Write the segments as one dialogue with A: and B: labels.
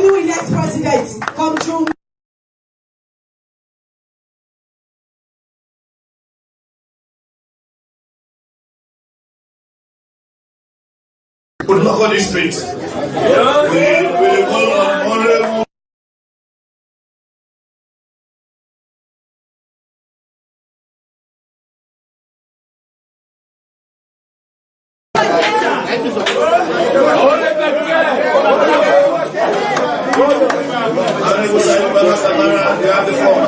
A: new elect president come through.
B: Put local district. We call on honorable. Kamara, you have the floor.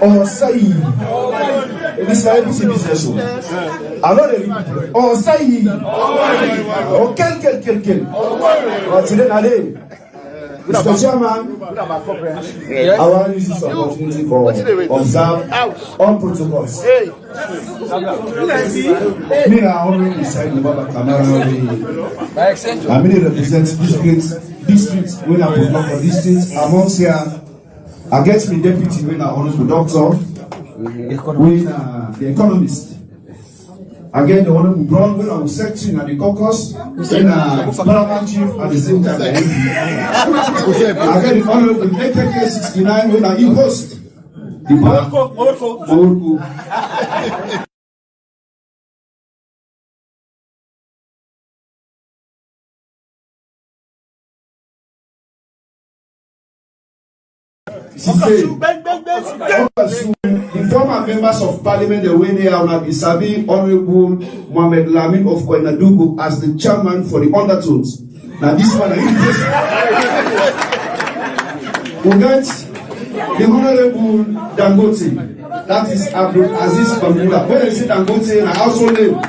C: On Saïd. This is a business. Alors, on Saïd. On quel. Allez. Mr. Chairman, I want to use this opportunity for observe all protocols. Me, I already decided about Kamara. I mean, represent districts when I put up for districts. Amongst here, I get me deputy when I honor the doctor, when the economist. I get the honorable Brown when I was secretary at the Caucus, when Parliamentary at the same time. I get the honorable AKK 69 when I host the Morocco. The former members of parliament, the way they are now be serving Honorable Mohamed Lamin of Koinadugu as the chairman for the undertones. Now this one, we get the Honorable Dangote, that is Abdul Aziz Bamula. When I say Dangote, I also name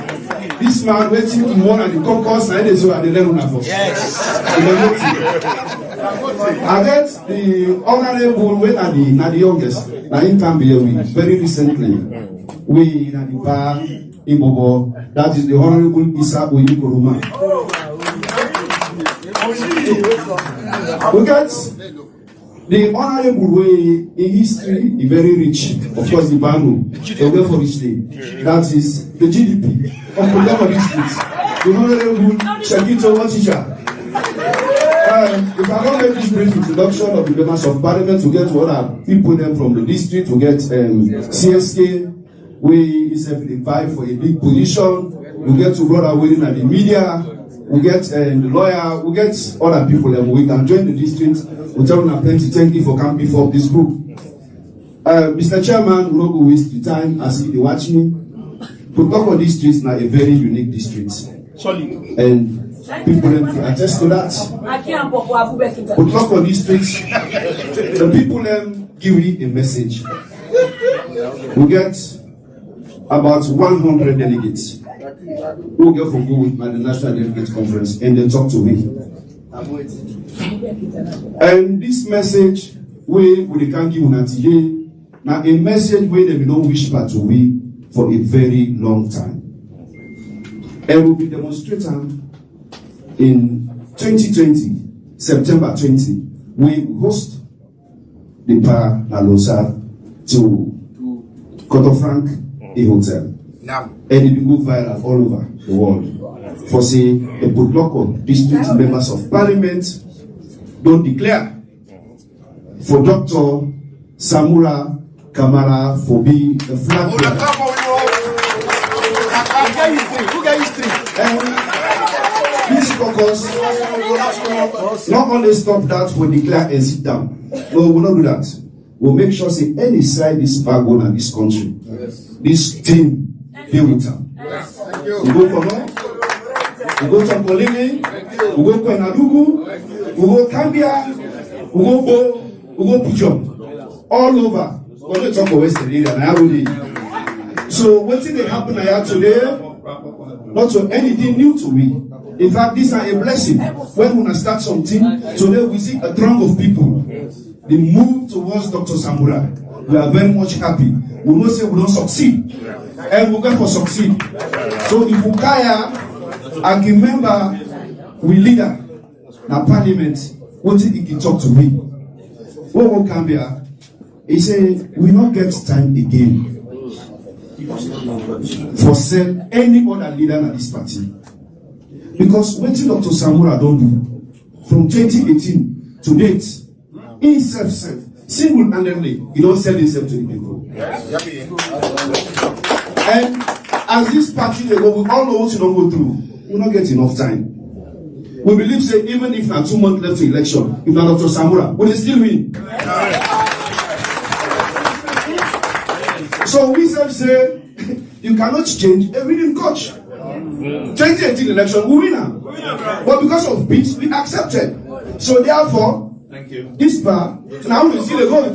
C: this man waiting to mourn at the Caucus, and they so at the level of yes. I get the honorable when at the youngest. Now in Cambia, very recently, we in the bar in Bobo, that is the honorable Isa Oyukoruma. We get the honorable way in history is very rich. Of course, the Banu, the way for each day. That is the GDP of Polygama district. The honorable Shakito Watisha. If I don't make this brief introduction of the members of parliament to get what are people them from the district to get CSK, we is a fight for a big position. We get to brother winning at the media. We get the lawyer. We get other people that we can join the district. We tell them plenty. Thank you for coming before this group. Mr. Chairman, we don't go waste the time as you watch me. Protocol district is now a very unique district. And people can attest to that. But talk on these streets, the people give you a message. We get about 100 delegates who get for go with my National Delegate Conference and they talk to me. And this message, we can give today, now a message where they don't wish but to we for a very long time. And we'll be demonstrating in 2020, September 20, we host the Pa Lalosa to Cotofrank, a hotel. And it will go viral all over the world. For say, a local district members of parliament don't declare for Dr. Samura Kamara for being a Flagbearer. This caucus not only stop that, we declare and sit down. No, we will not do that. We'll make sure say any side this bag on in this country. Yes. This team deal with them. Yes. We go Kono, we go Champolini, we go Koinadugu, we go Cambia, we go Bo, we go Pujom. All over. We're going to talk about Western area now. So what did they happen here today? Not so anything new to me. In fact, these are a blessing. When we start something, today we see a throng of people. They move towards Dr. Samura. we are very much happy. We will say we don't succeed, and we'll go for succeed. So if we care and remember, we leader na parliament, what did he talk to me? What will Cambia? He said, we not get time again for sell any other leader in this party. Because what Dr. Samura don't do from 2018 to date, he single-handedly, he don't sell himself to the people. And as this party they go, we all know what you don't go through. We not get enough time. We believe say even if na 2 months left to election, if na Dr. Samura, we still win. So we say you cannot change a winning coach. 2018 election, we win. But because of peace, we accepted. So therefore, this part, now we still go.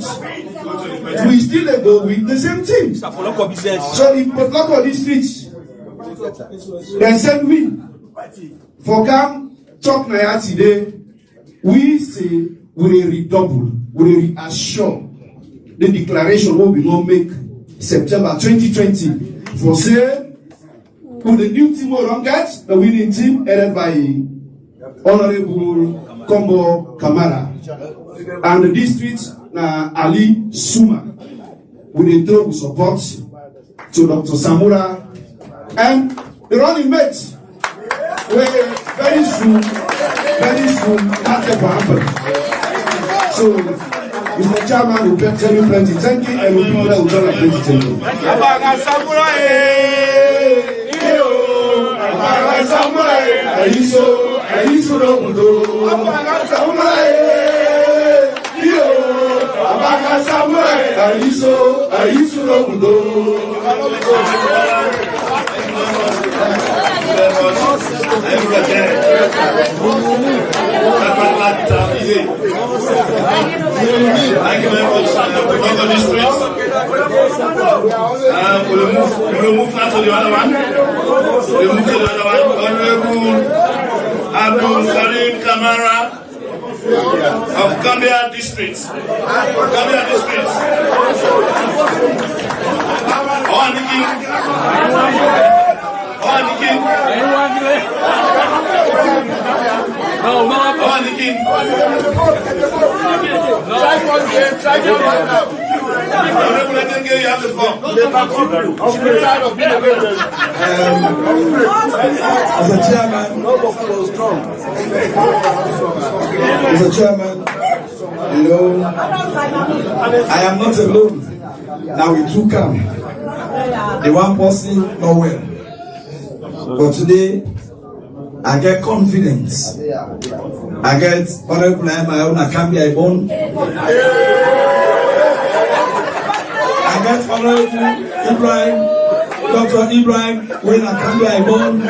C: We still go with the same thing. So if Potloko district, then send we for come talk na today, we say we will redouble, we will reassure the declaration what we will make September 2020 for say with the new team we don't get the winning team headed by Honorable Kamara and the district na Ali Suma with a throw support to Dr. Samura and the running mate where very soon that will happen. So Mr. Chairman will tell you plenty. Thank you, and we'll be there with all plenty. Thank you.
B: Thank you very much. We'll move now to the other one. We'll move to the other one. Honorable Abdul Karim Kamara of Gambia District. Gambia District.
D: As a chairman, you know, I am not alone. Now we two come. The one person not well. But today, I get confidence. I get honorable my own Akambia Ibon. I get honorable Ibrahim, Dr. Ibrahim, when Akambia Ibon.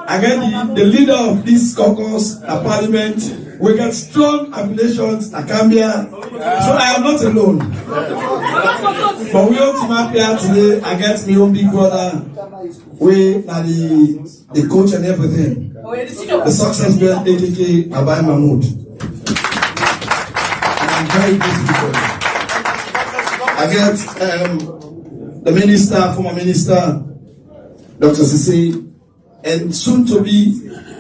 D: I get the leader of this caucus, the parliament. We get strong affiliations, Akambia. So I am not alone. But we all team up here today. I get my own big brother. We are the coach and everything. The success man, AKK Abai Mahmoud. And I'm very grateful. I get the minister, former minister, Dr. Sisi, and soon to be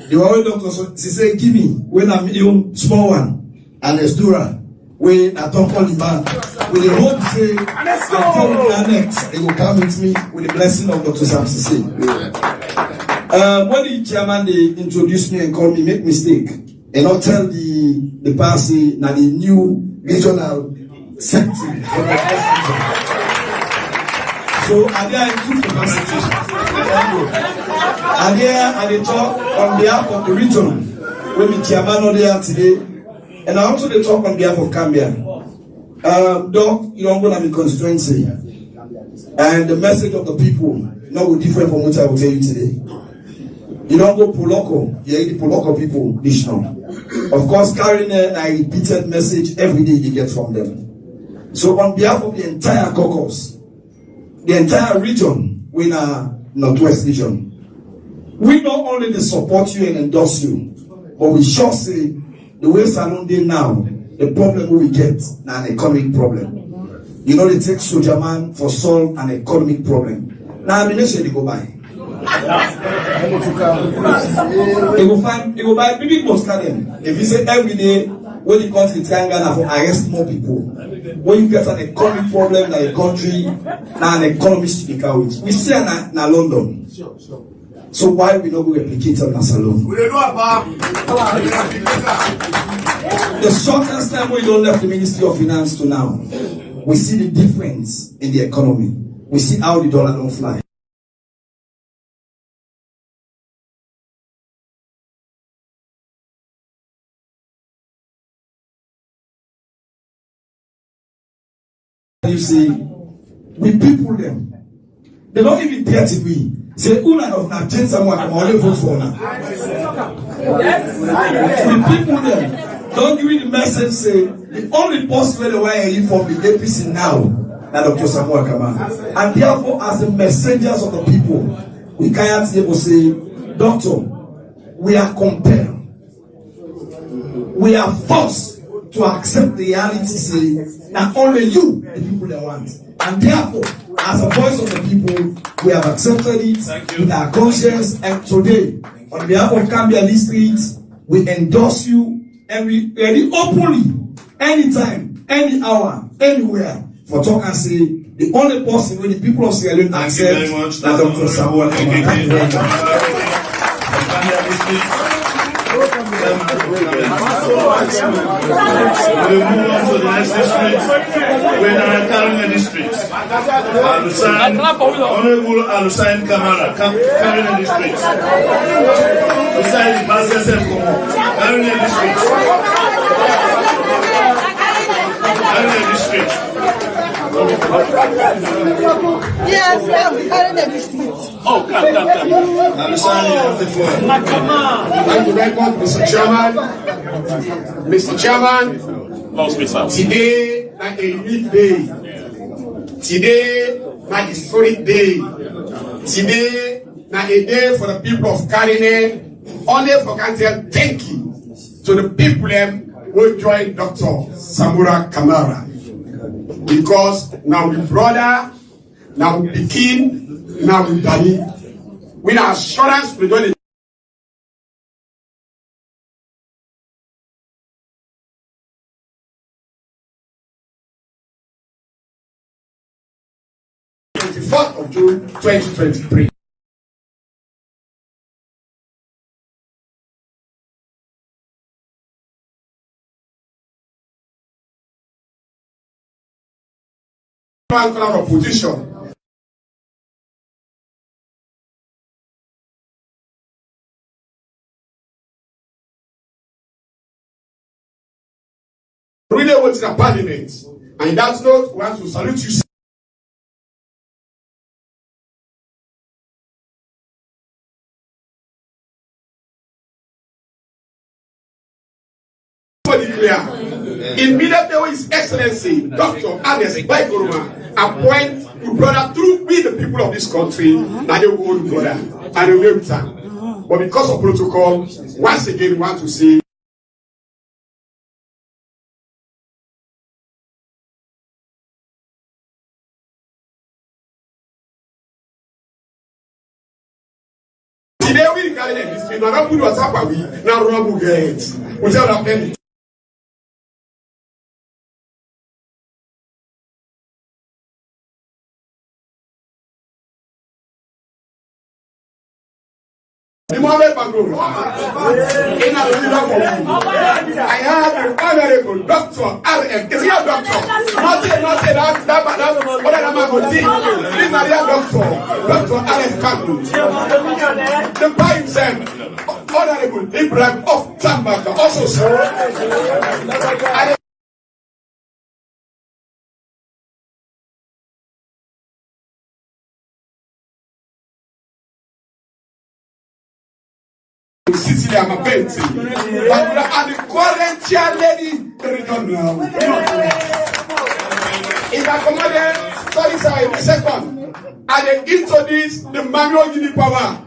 D: the old Dr. Sisi give me when I'm young, small one, and Estura, when I talk on the man. With the hope to say, I'm coming next, they will come with me with the blessing of Dr. Sam Sisi. When the chairman they introduced me and called me, make mistake, and not tell the party now the new regional sector. So I there in two capacities. And there I talk on behalf of the region when the chairman there today, and I also they talk on behalf of Gambia. Doc, you don't go to my constituency, and the message of the people not will different from what I will tell you today. You don't go Poloko, you hear the Poloko people this now. Of course, carrying a repeated message every day you get from them. So on behalf of the entire caucus, the entire region, we in our Northwest region, we not only support you and endorse you, but we sure say the way Salon Day now, the problem we get now an economic problem. You know, they take soldier man for solve an economic problem. Now, I'm not sure they go buy. They go buy big must carry them. If you say every day, when the country try Ghana for arrest more people, when you get an economic problem like a country, now an economist to become with. We see na London. So why we not go replicate on us alone? The shortest time we don't left the Ministry of Finance to now, we see the difference in the economy. We see how the dollar don't fly. You see, we people them. They don't even dare to we. Say, Una of na change someone, I'm only vote for now. The people them don't give me the message, say, the only possible way you from the APC now, now Dr. Samura. And therefore, as the messengers of the people, we can't even say, Doctor, we are compelled, we are forced to accept the reality, say, not only you, the people they want. And therefore, as a voice of the people, we have accepted it with our conscience. And today, on behalf of Cambia District, we endorse you and we ready openly, anytime, any hour, anywhere, for talk and say, the only person when the people of Sierra Leone accept that Dr. Samura.
B: Thank you very much. We move on to the next district. We're now carrying the district. Honorable Alusain Kamara, carrying the district. Beside the Mathew, carrying the district. Carrying the district.
A: Yes, carrying the district.
B: Oh, come. Alusain, you have the floor.
E: Thank you very much, Mr. Chairman. Mr. Chairman, today is a unique day. Today is a historic day. Today is a day for the people of Karine. Only for can tell thank you to the people who joined Dr. Samura Kamara. Because now we brother, now we begin, now we daddy. With assurance we don't. Of June 2023. Opposition. Really went to the Parliament, and that's not want to salute you. Immediately when His Excellency Dr. appoint your brother through we the people of this country, and they will hold brother and they will return. But because of protocol, once again we want to say today we regard this thing, now put what's up we now run get. We tell them I have an honorable Dr. R.M. The real doctor. Not that what am I going to say? This is a real doctor. Dr. R.M. Kamara. The by himself, Honorable Ibrahim of Tambaka, also sir. Sicily, I'm a painting. But we are the current chair lady. Regional. If I command, sorry, a second. And they introduce the manual unit power.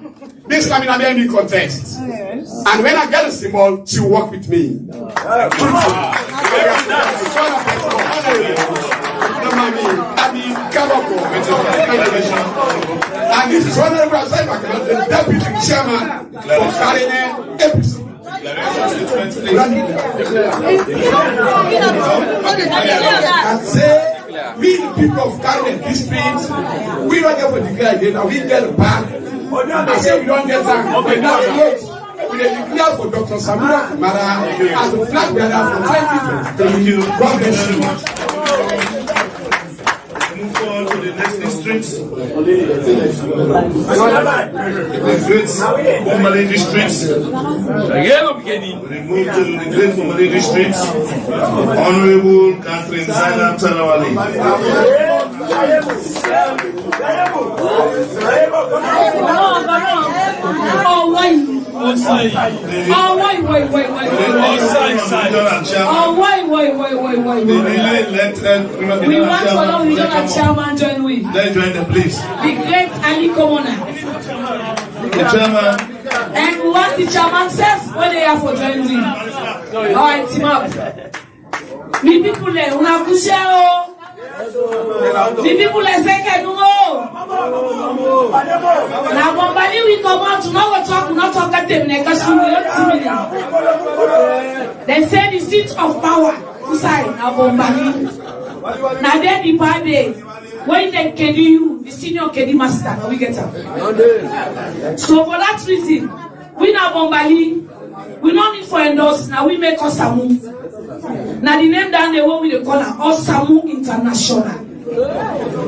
E: This coming in any contest. And when I get a symbol, she will work with me. And this is Honorable Asai, the Deputy Chairman for Karine APC. And say, we the people of Karine district, we don't get for the guy again, we get back. I say we don't get that. Okay, now we declare for Dr. Samura Kamara as the Flagbearer for 2020.
B: Thank you.
E: God bless you.
B: Move on to the next district. The great Umali district. We move to the great Umali district. Honorable Catherine Zainab Talawali.
A: Oh, wait. Oh, wait. We want to allow regional chairman join with.
B: Let's join them, please.
A: The great Ali Komona.
B: The chairman.
A: And we want the chairman says when they are for join with. Alright, team up. The people there, una kusheo. The people there say kenuo. Now Bombali we come out to not talk at them because we don't see. They say the seat of power inside now Bombali. Now then the party when they KD you, the senior KD master, now we get up. So for that reason, we now Bombali, we don't need for endorse, now we make us a move. Now the name down the one we call her Osamu International.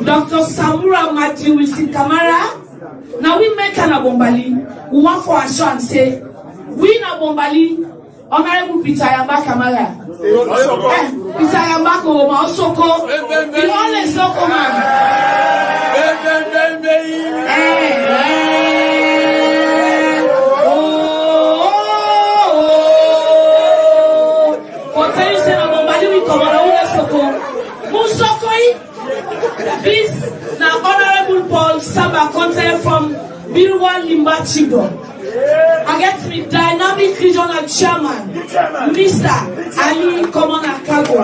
A: Dr. Samura Mathew will see Kamara. Now we make an Abombali. We want for us and say, we in Abombali, Honorable Peter Yamba Kamara. Peter Yamba Koma Osoko. The only Soko man. This now Honorable Paul Saba content from Birwa Limba Chido. I get me dynamic regional chairman, Mr. Ali Komona Kago.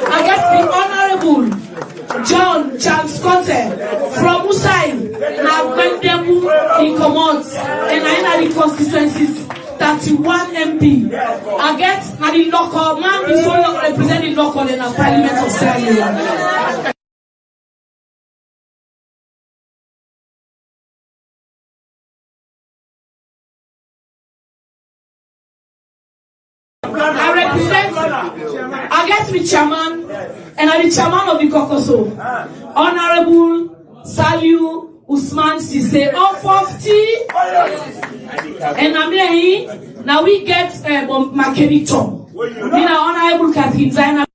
A: I get the Honorable John Charles Conte from Usai. Now when them in commands and I know the constituencies 31 MP. I get now the local man is only representing local in the Parliament of ZELLE. I represent, I get me chairman, and I'm the chairman of the Caucus. Honorable Saliu Usman Sise of 50. And I'm here, now we get Makeni Tom. We are Honorable Catherine Zainab.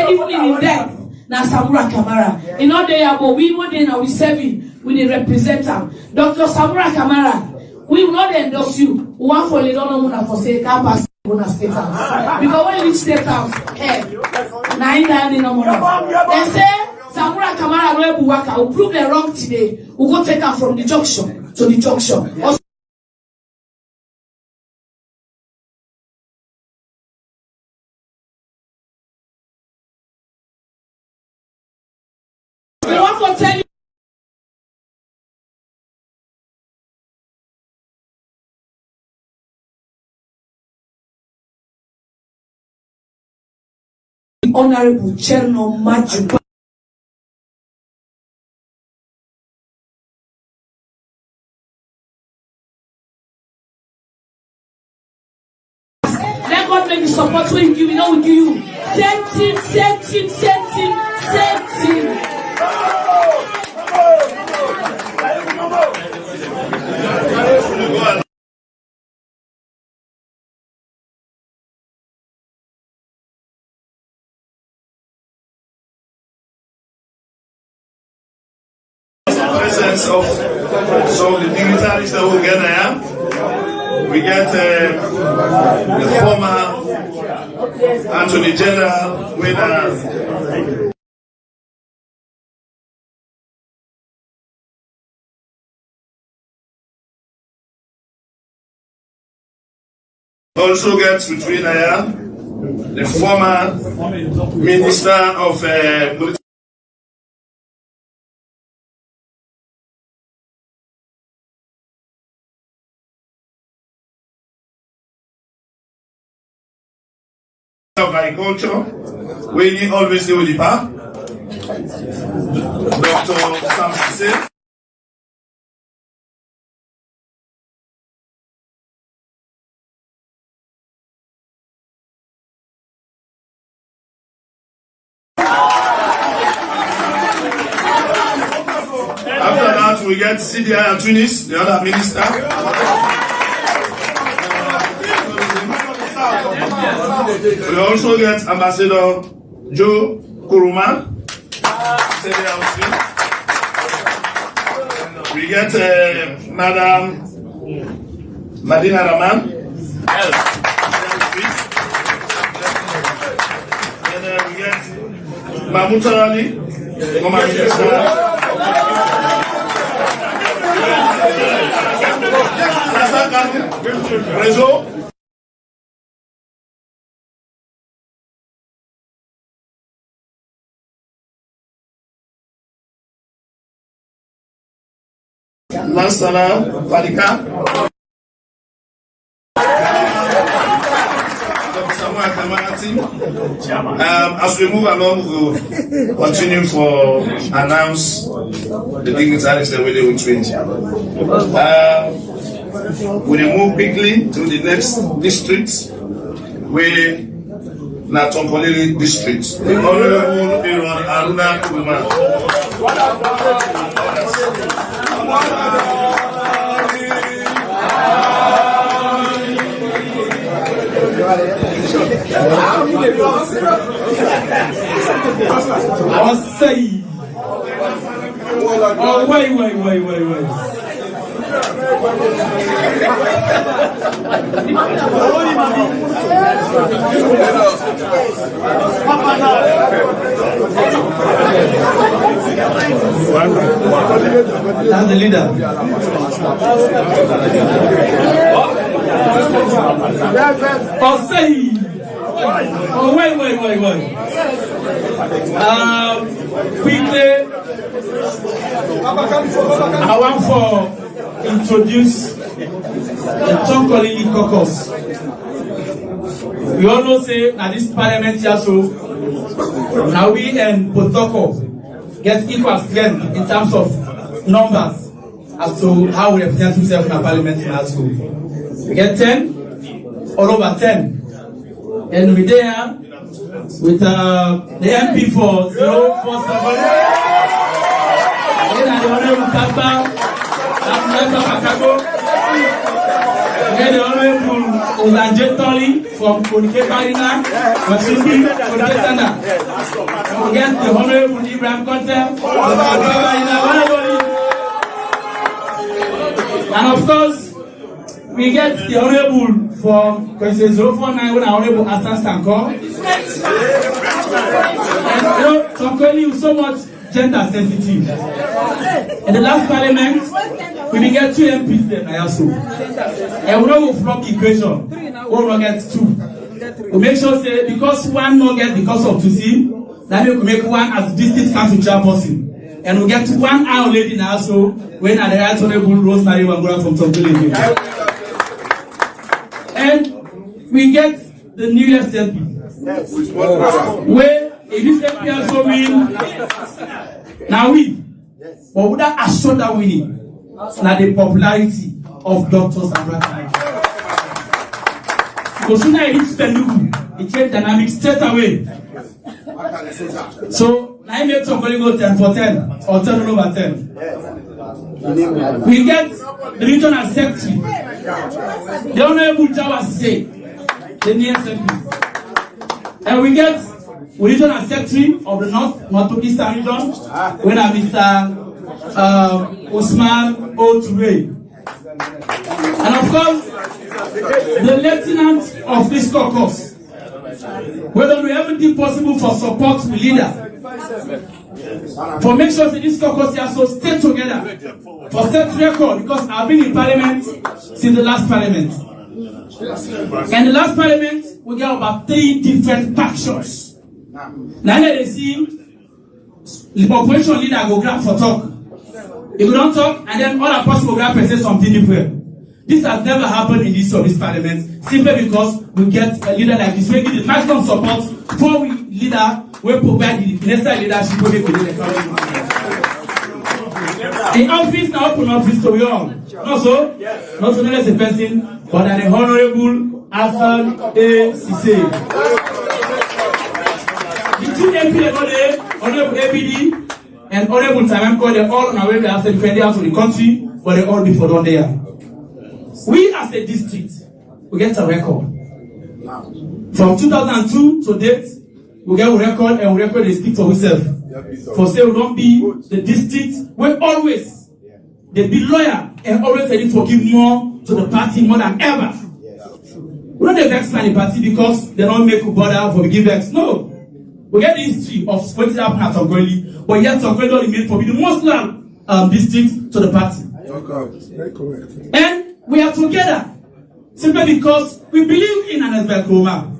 A: Even in death, now Samura Kamara. In all day ago, we were there now we serving with the representative. Dr. Samura Kamara, we will not endorse you. One for the don't for say can't pass state house. Because when you reach state house, they say Samura Kamara will prove them wrong today. We'll go take her from the junction to the junction. Also, we want to tell you Honorable Cherno Maju. Let God make the support when you give, you know we give you. Same team.
B: Presence of some of the dignitaries that will get there. We get the former Attorney General with Also get between the former Minister of Agriculture, we always do with the bar. Dr. Samura. After that, we get CDI and Tunis, the other minister. We also get Ambassador Joe Kuruma. We get Madam Madina Rahman. And we get Mahmoud Ali. Réseau. Lansana Falika. Samura Kamara team. As we move along, we'll continue for announce the dignitaries that we will change. We move quickly to the next district, where Natonkolili district. The Honorable Iron Aruna Kuma.
F: Oh, wait.
G: That's the leader.
F: Oh, wait. Quickly, I want to introduce the Tonkolili Caucus. We all know say that this parliament here, so now we and protocol get equal strength in terms of numbers as to how we represent ourselves in our parliament now. So we get 10, all over 10. And we're there with the MP for 047. Then the Honorable Kaba, the Honorable Ulanjetoli from Konike Marina, Masubi, Konike Sanda. We get the Honorable Ibrahim Conte from Konike Marina, and of course, we get the Honorable from Question 049 with Honorable Hassan Sanko. And Tonkolili is so much gender sensitive. In the last parliament, we get 2 MPs there, and we don't flop the equation. We will get 2. We make sure say because one not get because of 2C, then we make one as district council chairperson. And we get 1 hour lady now, so when at the right Honorable Rosemary Wangura from Tonkolili. And we get the newest MP. Where if this MP also win, now we, but would that assure that winning? Now the popularity of Dr. Samura. Because soon I reach Telugu, it changed dynamics straight away. So now I make Tonkolili go 10 for 10 or 10 over 10. We get the regional secretary. The Honorable Jawa say the nearest MP. And we get regional secretary of the North-Eastern region, when I'm Mr. Osman Oture. And of course, the lieutenant of this caucus, whether we have everything possible for support the leader, for make sure that this caucus here so stay together, for set record, because I've been in parliament since the last parliament. And the last parliament, we get about 3 different factions. Now they see the opposition leader go grab for talk. If we don't talk, and then all the person will grab and say something different. This has never happened in this parliament, simply because we get a leader like this, making the maximum support for we leader, we provide the necessary leadership we make within the country. The office now open office to we all. Not so? Yes. Not only as a person, but an honorable Hassan A. Sise. The 2 MP honorable APD and honorable Simon Cole, they're all on our way to have to defend the house of the country, but they all before down there. We as a district, we get a record. From 2002 to date, we get a record and we record they speak for ourselves. For say we don't be the district where always they be loyal and always ready to give more to the party more than ever. We don't vex the party because they don't make a bother for give vex. No. We get the history of what happened at Tongoli, but yet Tongoli only made for be the most loyal district to the party. And we are together simply because we believe in an Esbekroma.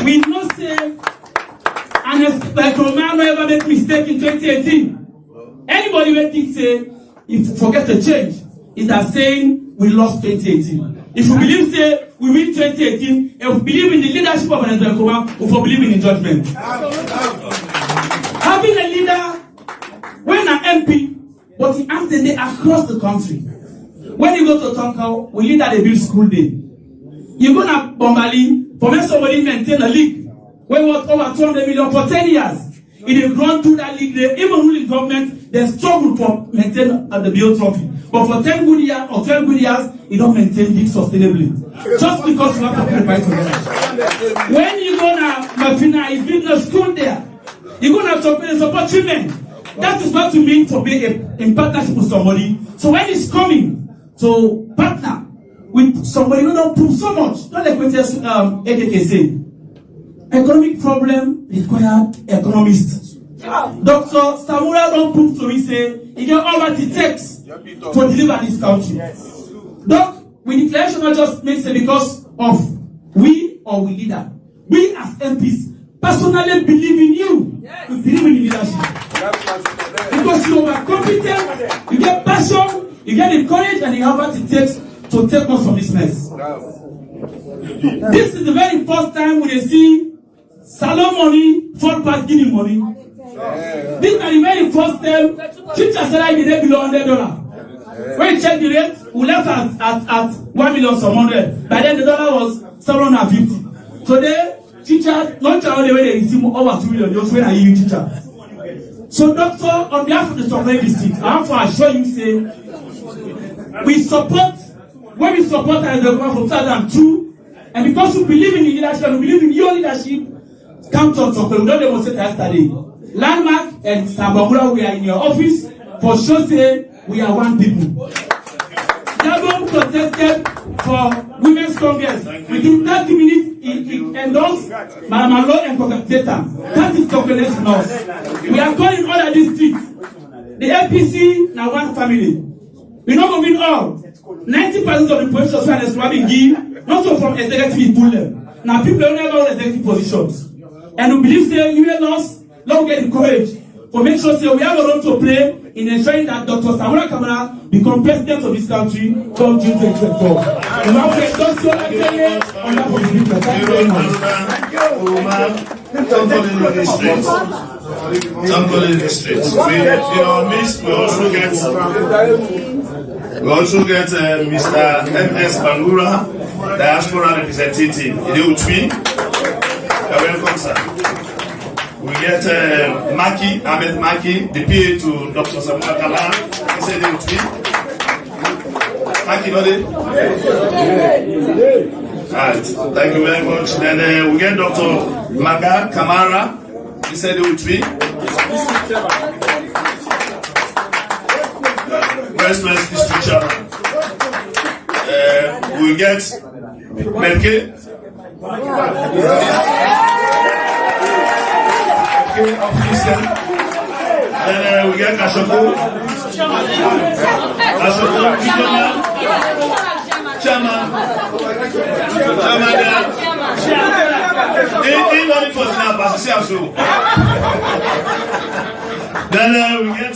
F: We know say an Esbekroma no ever make mistake in 2018. Anybody will think say if you forget to change, is that saying we lost 2018. If we believe say we win 2018, and we believe in the leadership of an Esbekroma, we for believe in judgment. Having a leader when an MP, but he has the day across the country. When you go to Tonka, we lead that they build school day. You go to Bombali, for when somebody maintain a league, we worth over 200 million for 10 years. If they run through that league, they even ruling government, they struggle for maintain the build trophy. But for 10 good years or 12 good years, you don't maintain league sustainably. Just because you have to prepare together. When you go to Mafina, it's building a school there. You go to support children. That is what you mean for being in partnership with somebody. So when it's coming to partner with somebody who don't prove so much, not like what AKK say. Economic problem require economists. Dr. Samura don't prove to me say he got all what it takes to deliver this country. Doc, we declaration not just makes it because of we or we leader. We as MPs personally believe in you. We believe in the leadership. Because you are competent, you get passion, you get the courage, and you have what it takes to take us from this mess. This is the very first time we see salon money, third part giving money. This is the very first time teacher salary dey below $100. When you check the rate, we left at 1 million some hundred. By then the dollar was 750. Today, teacher, not only when they receive over 2 million, just when I use teacher. So, Doctor, on behalf of the Tongoli district, I have to assure you, say, we support, when we support the government from 2002, and because we believe in the leadership, we believe in your leadership, come to Tongoli. We don't demonstrate yesterday. Landmark and Samura, we are in your office, for sure say, we are one people. Yabon protested for Women's Congress. Within 30 minutes, he endorsed Madam Law and data. That is calculation us. We are calling all the districts. The APC now one family. We not going to win all. 90% of the positions are describing give, not so from executive pull them. Now people don't have all executive positions. And we believe say you will lost, don't get encouraged. For make sure say we have a role to play in ensuring that Dr. Samura Kamara become president of this country come June 2024. We have to endorse your excellence on that of the people. Thank you very much.
B: Tongoli district. In our midst, we also get Mr. M.S. Bangura, diaspora representative. Welcome, sir. We get Ahmed Maki, the PA to Dr. Samura Kamara. He said they would speak. Maki, not it? Alright, thank you very much. Then we get Dr. Kamara. He said they would speak. West District Chairman. We get Melke. Of Christian. Then we get CASHAPP. CASHAPP, Chairman. Then we get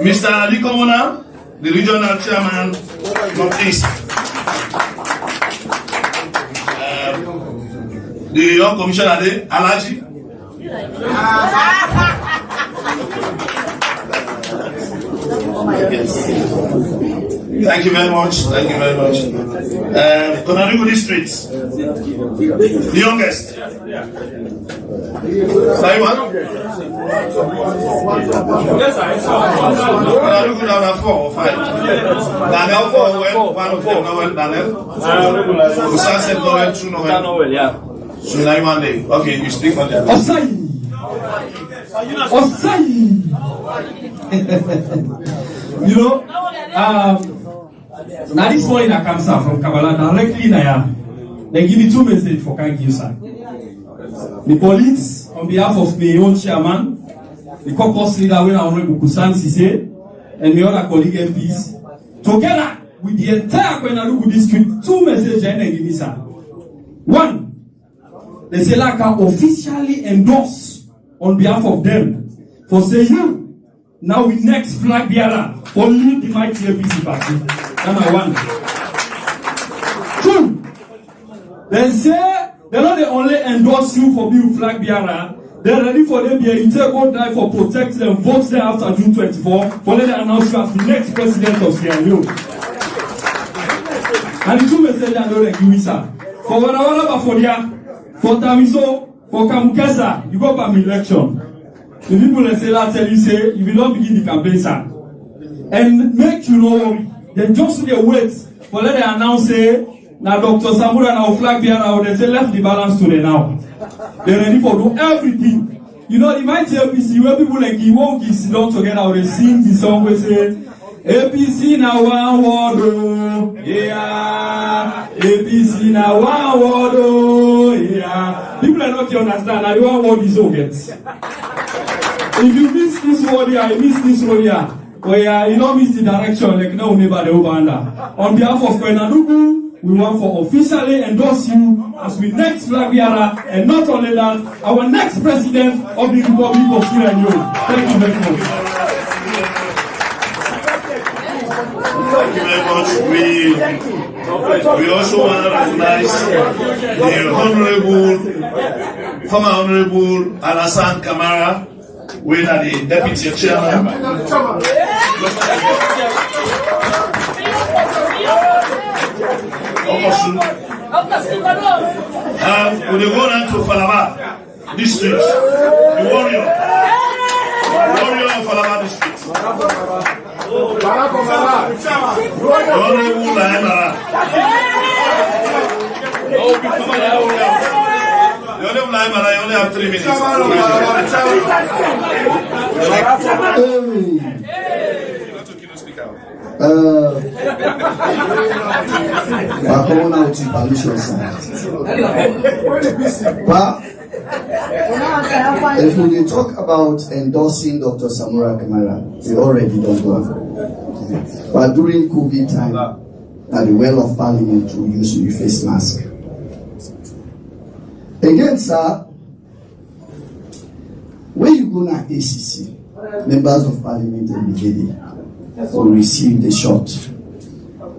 B: Mr. Ali Komona, the regional chairman of East. The young commissioner, Alaji. Thank you very much. Thank you very much. Konadugu district, the youngest. Saiwan? Yes, I saw. Konadugu now have 4 or 5. Daniel 4 well, one of them Noel Daniel. Usan said Noel, 2 Noel. Yeah. So now one day. Okay, you speak for them.
F: Osai. You know, now this morning I come from Kamara directly now. They give me 2 messages for Kankiusa. The police, on behalf of my own chairman, the Caucus leader, when Honorable Kusan Sise, and my other colleague MPs, together with the entire Konadugu district, 2 messages and they give me, sir. 1, the ZELLE can officially endorse on behalf of them for say you now we next Flagbearer for lead the mighty APC party. Number 1. 2, they say they not they only endorse you for being Flagbearer, they're ready for them here. You take all die for protect them, vote there after June 24 for them to announce you as the next president of CNU. And the 2 messages I know they give me, sir. For whatever for there, for Tamiso, for Kamukesa, you go by election. The people in ZELLE tell you, say, you will not begin the campaign, sir. And make you know, then just wait for let them announce, say, now Dr. Samura, now Flagbearer, they say, left the balance to them now. They're ready for do everything. You know, the mighty APC, where people like you won't sit down together, they sing the song, we say, APC now one word, yeah. APC now one word, yeah. People are not understand. Now the one word is okay. If you miss this word here, you miss this word here. Where you don't miss the direction, like no neighbor the Uganda. On behalf of Konadugu, we want to officially endorse you as we next Flagbearer, and not only that, our next president of the Republic of Sierra Leone. Thank you very much.
B: Thank you very much. We also want to recognize the former Honorable Alassane Kamara, with the Deputy Chairman. We go down to Falaba district, the warrior of Falaba district. Honorable Laimara. You only have 3 minutes.
H: If we talk about endorsing Dr. Samura Kamara, we already don't go. But during COVID time, at the well of Parliament, we used to face mask. Again, sir, when you go to ACC, members of Parliament and the will receive the shot,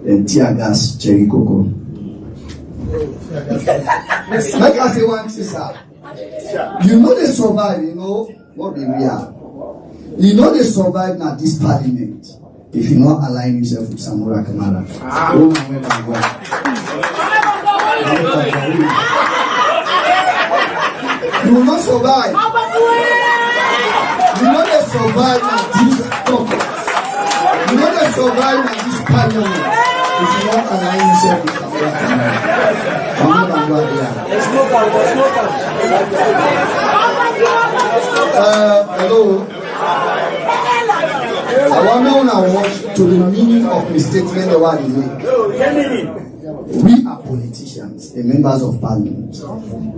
H: then tear gas, cherry cocoa. Like I say one thing, sir. You know they survive, you know, what be real. You know they survive now this Parliament if you not align yourself with Samura Kamara. Oh, you will not survive. You know they survive now this Caucus. You know they survive now this Parliament if you not align yourself with Samura Kamara. Hello. I want to watch to the meaning of the statement the word is made. We are politicians, the members of Parliament.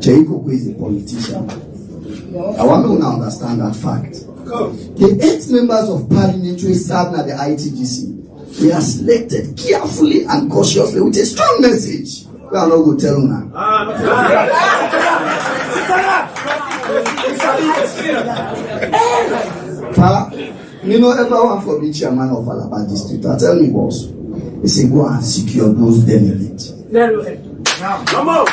H: Cheikoko is a politician. I want to understand that fact. The 8 members of Parliament who serve at the ITGC, we are selected carefully and cautiously with a strong message. We are not going to tell you now. Me know everyone for the chairman of Alaba district. Tell me, boss. He say go and secure those delegates.
E: Come on.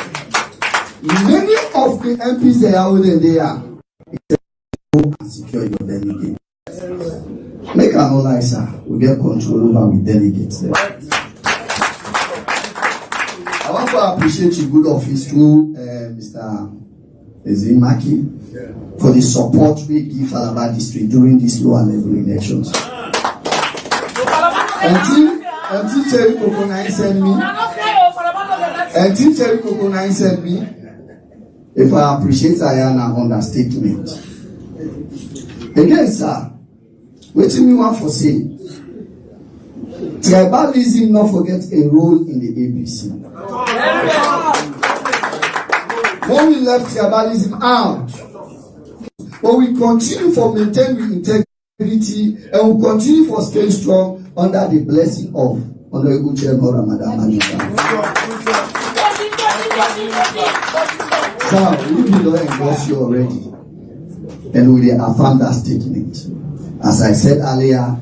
H: Many of the MPs they are within there. Go and secure your delegates. Make an lie, sir. We get control over with delegates there. I want to appreciate your good office through Mr. Ezimaki for the support we give Alaba district during these lower level elections. Until Terry Coconine sent me, if I appreciate Ayana understatement. Again, sir, what do you want for say? Tribalism not forget a role in the APC. When we left tribalism out, but we continue for maintaining integrity and we continue for staying strong under the blessing of Honorable Chairman Ramadan Manika. Now, we will endorse you already, and we affirm that statement. As I said earlier,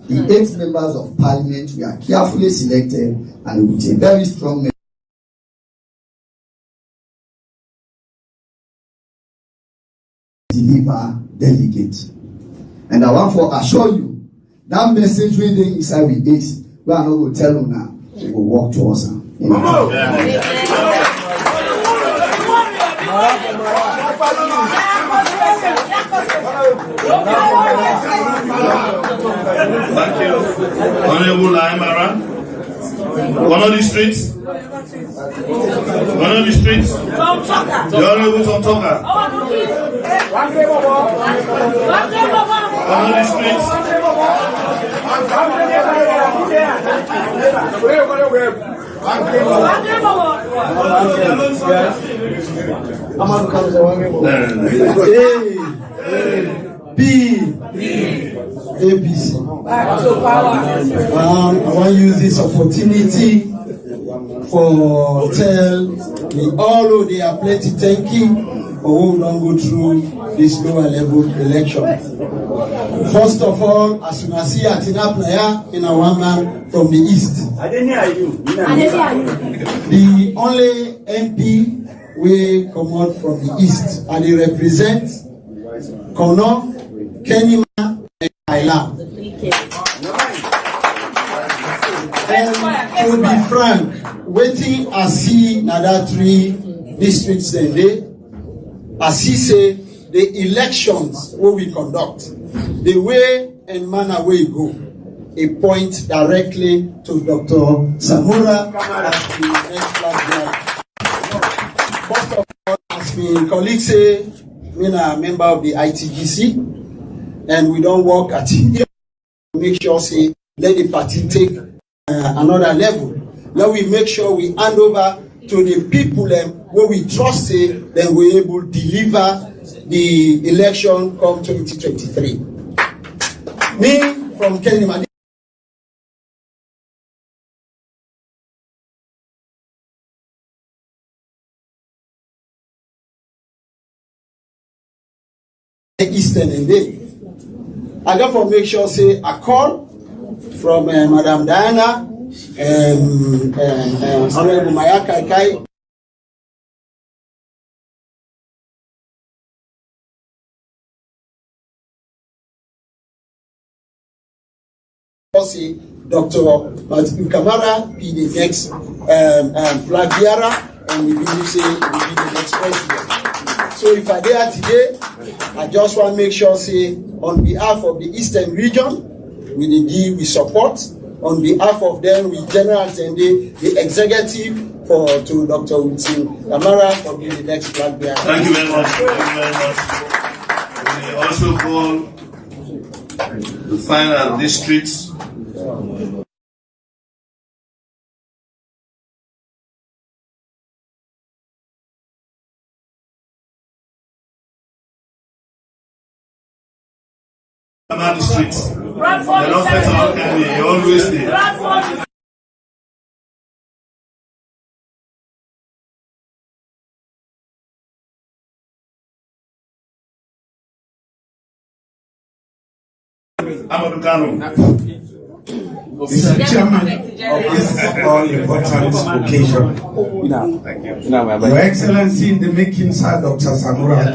H: the 8 members of Parliament we are carefully selected and with a very strong deliver delegates. And I want to assure you that message we dey inside with 8, we are not going to tell them now. We will walk towards them.
B: Thank you. Honorable Kamara. One of the streets. One of the streets. The Honorable Dr. One of the streets.
I: ABC. I want to use this opportunity for tell me all they are plenty thanking for who don't go through this lower level election. First of all, as you can see at Inapnaya in a one man from the east.
E: I didn't hear you.
I: The only MP we come out from the east and they represent Kono, Kenima, and Islam. And to be frank, waiting I see another 3 districts a day, as he say the elections where we conduct, the way and manner we go, a point directly to Dr. Samura as the next Flagbearer. First of all, as my colleagues say, I'm a member of the ITGC, and we don't work at India. Make sure say let the party take another level. Now we make sure we hand over to the people where we trust it, then we're able to deliver the election come 2023. Me from Kenima. Eastern and day. I got to make sure say a call from Madam Diana and Honorable Mayaka Kai. Dr. Mathew Kamara be the next Flagbearer, and we believe say will be the next president. So if I there today, I just want to make sure say on behalf of the Eastern region, we support. On behalf of them, we general and the executive to Dr. Kamara for being the next Flagbearer.
B: Thank you very much. Thank you very much. We also call the final districts. District. They're not better than they always did. Amadou Kano.
I: Mr. Chairman of this all-important occasion, Your Excellency in the making, Sir Dr. Samura,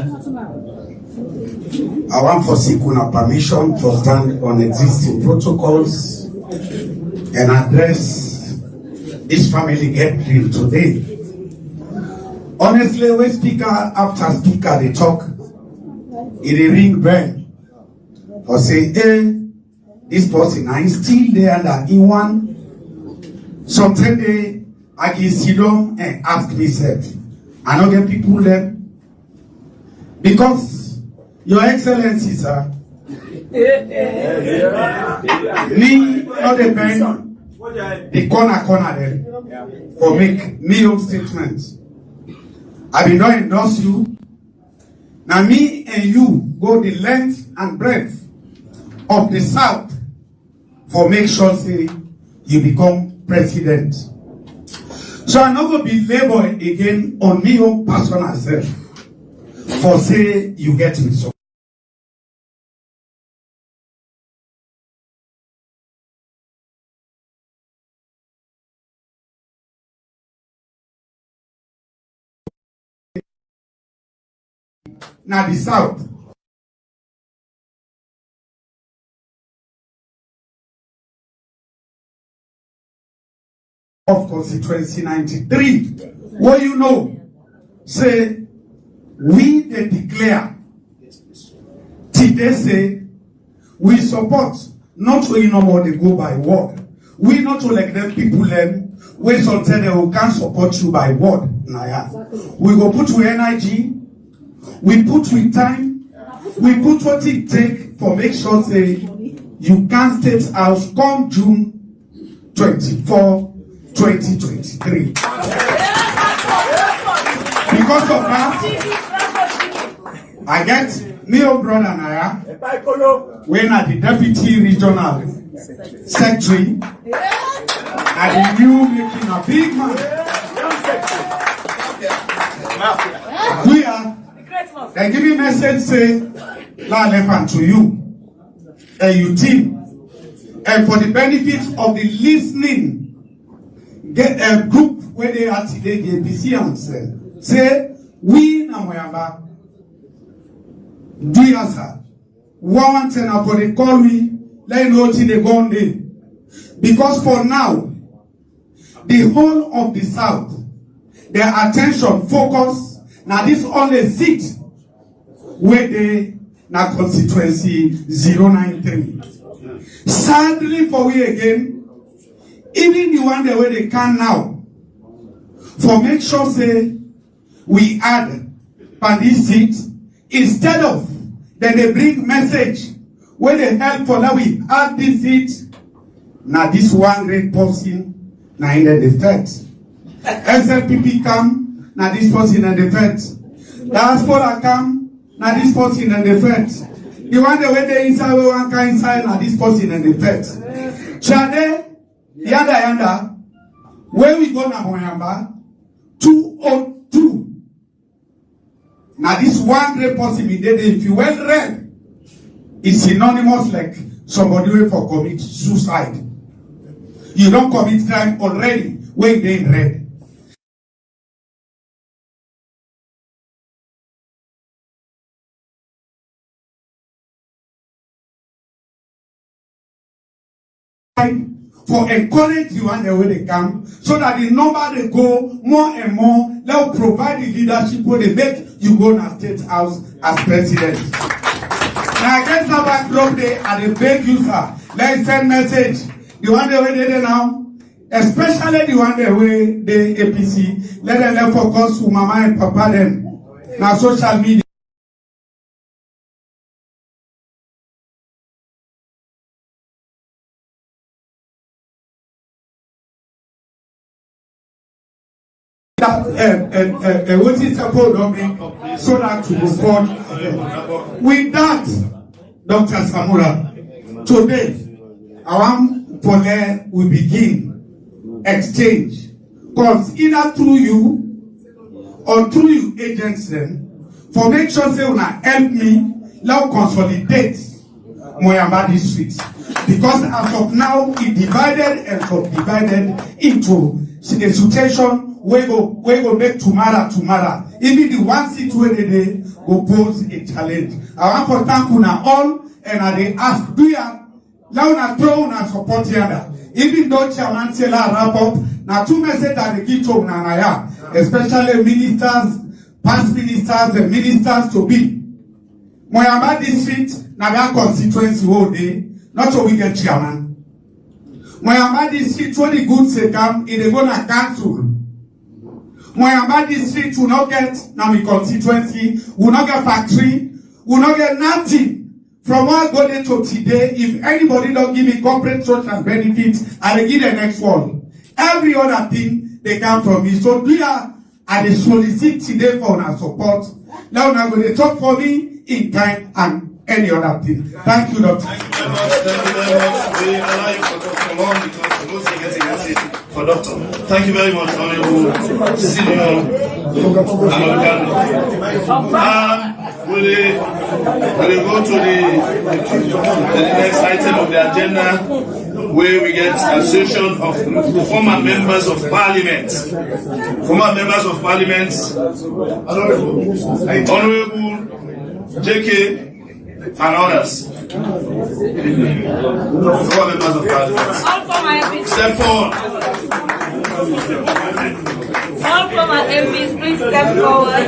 I: I want for seek una permission to stand on existing protocols and address this family gathering today. Honestly, when speaker after speaker they talk, it ring bell for say, hey, this person I still there and in one. Sometimes I can sit down and ask myself, I don't get people there because Your Excellency, sir, me not depend the corner there for make me own statements. I will not endorse you. Now me and you go the length and breadth of the South for make sure say you become president. So I'm not going to be labored again on me own personal self for say you get me so. Now the South. Of constituency 93. What you know, say, we they declare, today say, we support, not to no more they go by word. We not to like them people learn, we sometimes they will can't support you by word. We go put with energy, we put with time, we put what it take for make sure say, you can state house come June 24, 2023. Because of that, I get me old brother Naya, when at the deputy regional secretary, and the new making a big man. We are, they give me message say, La Lefan to you, and you team, and for the benefit of the listening. Get a group where they are today, the APC answer. Say, we na moyamba. Do you answer? One ten for the call we, let know till they go on day. Because for now, the whole of the South, their attention focus, now this only seat where they na constituency 093. Sadly for we again, even the one the way they can now, for make sure say we add on this seat instead of then they bring message where they help for now we add this seat. Now this one great person now in the defense. SLPP come now this person in the defense. Diaspora come now this person in the defense. The one the way they inside we one can inside now this person in the defense. Chade. Yanda, where we go now, Moyamba, 202. Now, this one great possibility, if you well read, is synonymous like somebody who for commit suicide. You don't commit crime already when they read. For encourage you and the way they come, so that the number they go more and more, they'll provide the leadership where they make you go to State House as president. Now against the backdrop they are the big user. Let's send message. The one the way they now, especially the one the way the APC, let them focus to mama and papa them. Now social media. What is supposed to be so that to move on. With that, Dr. Samura, today, our Pole will begin exchange. Because either through you or through you agents then, for make sure they will help me, now consolidate
J: Moyamba district. Because as of now, it divided and subdivided into a situation where go make tomorrow. Even the one seat where they go pose a challenge. I want for thank una all, and I they ask, do you now na throw na support yanda? Even though chairman say la wrap up, na two messages that they give to una especially ministers, past ministers, and ministers to be. Moyamba district na that constituency whole day, not so we get chairman. Moyamba district when the goods say come, it they gonna cancel. Moyamba district will not get now my constituency, will not get factory, will not get nothing. From what go there to today, if anybody don't give me corporate social benefits, I will give the next one. Every other thing they come from me. So we are at the solicit today for our support. Now I'm going to talk for me in time and any other thing. Thank you, Doctor.
B: Thank you very much. Thank you very much. We allow you to talk along because the most getting for Doctor. Thank you very much, Honorable Senior American. We'll go to the next item of the agenda, where we get association of former members of Parliament. Former members of Parliament, Honorable JK and others. Former members of Parliament. Step forward.
K: All former MPs, please step forward.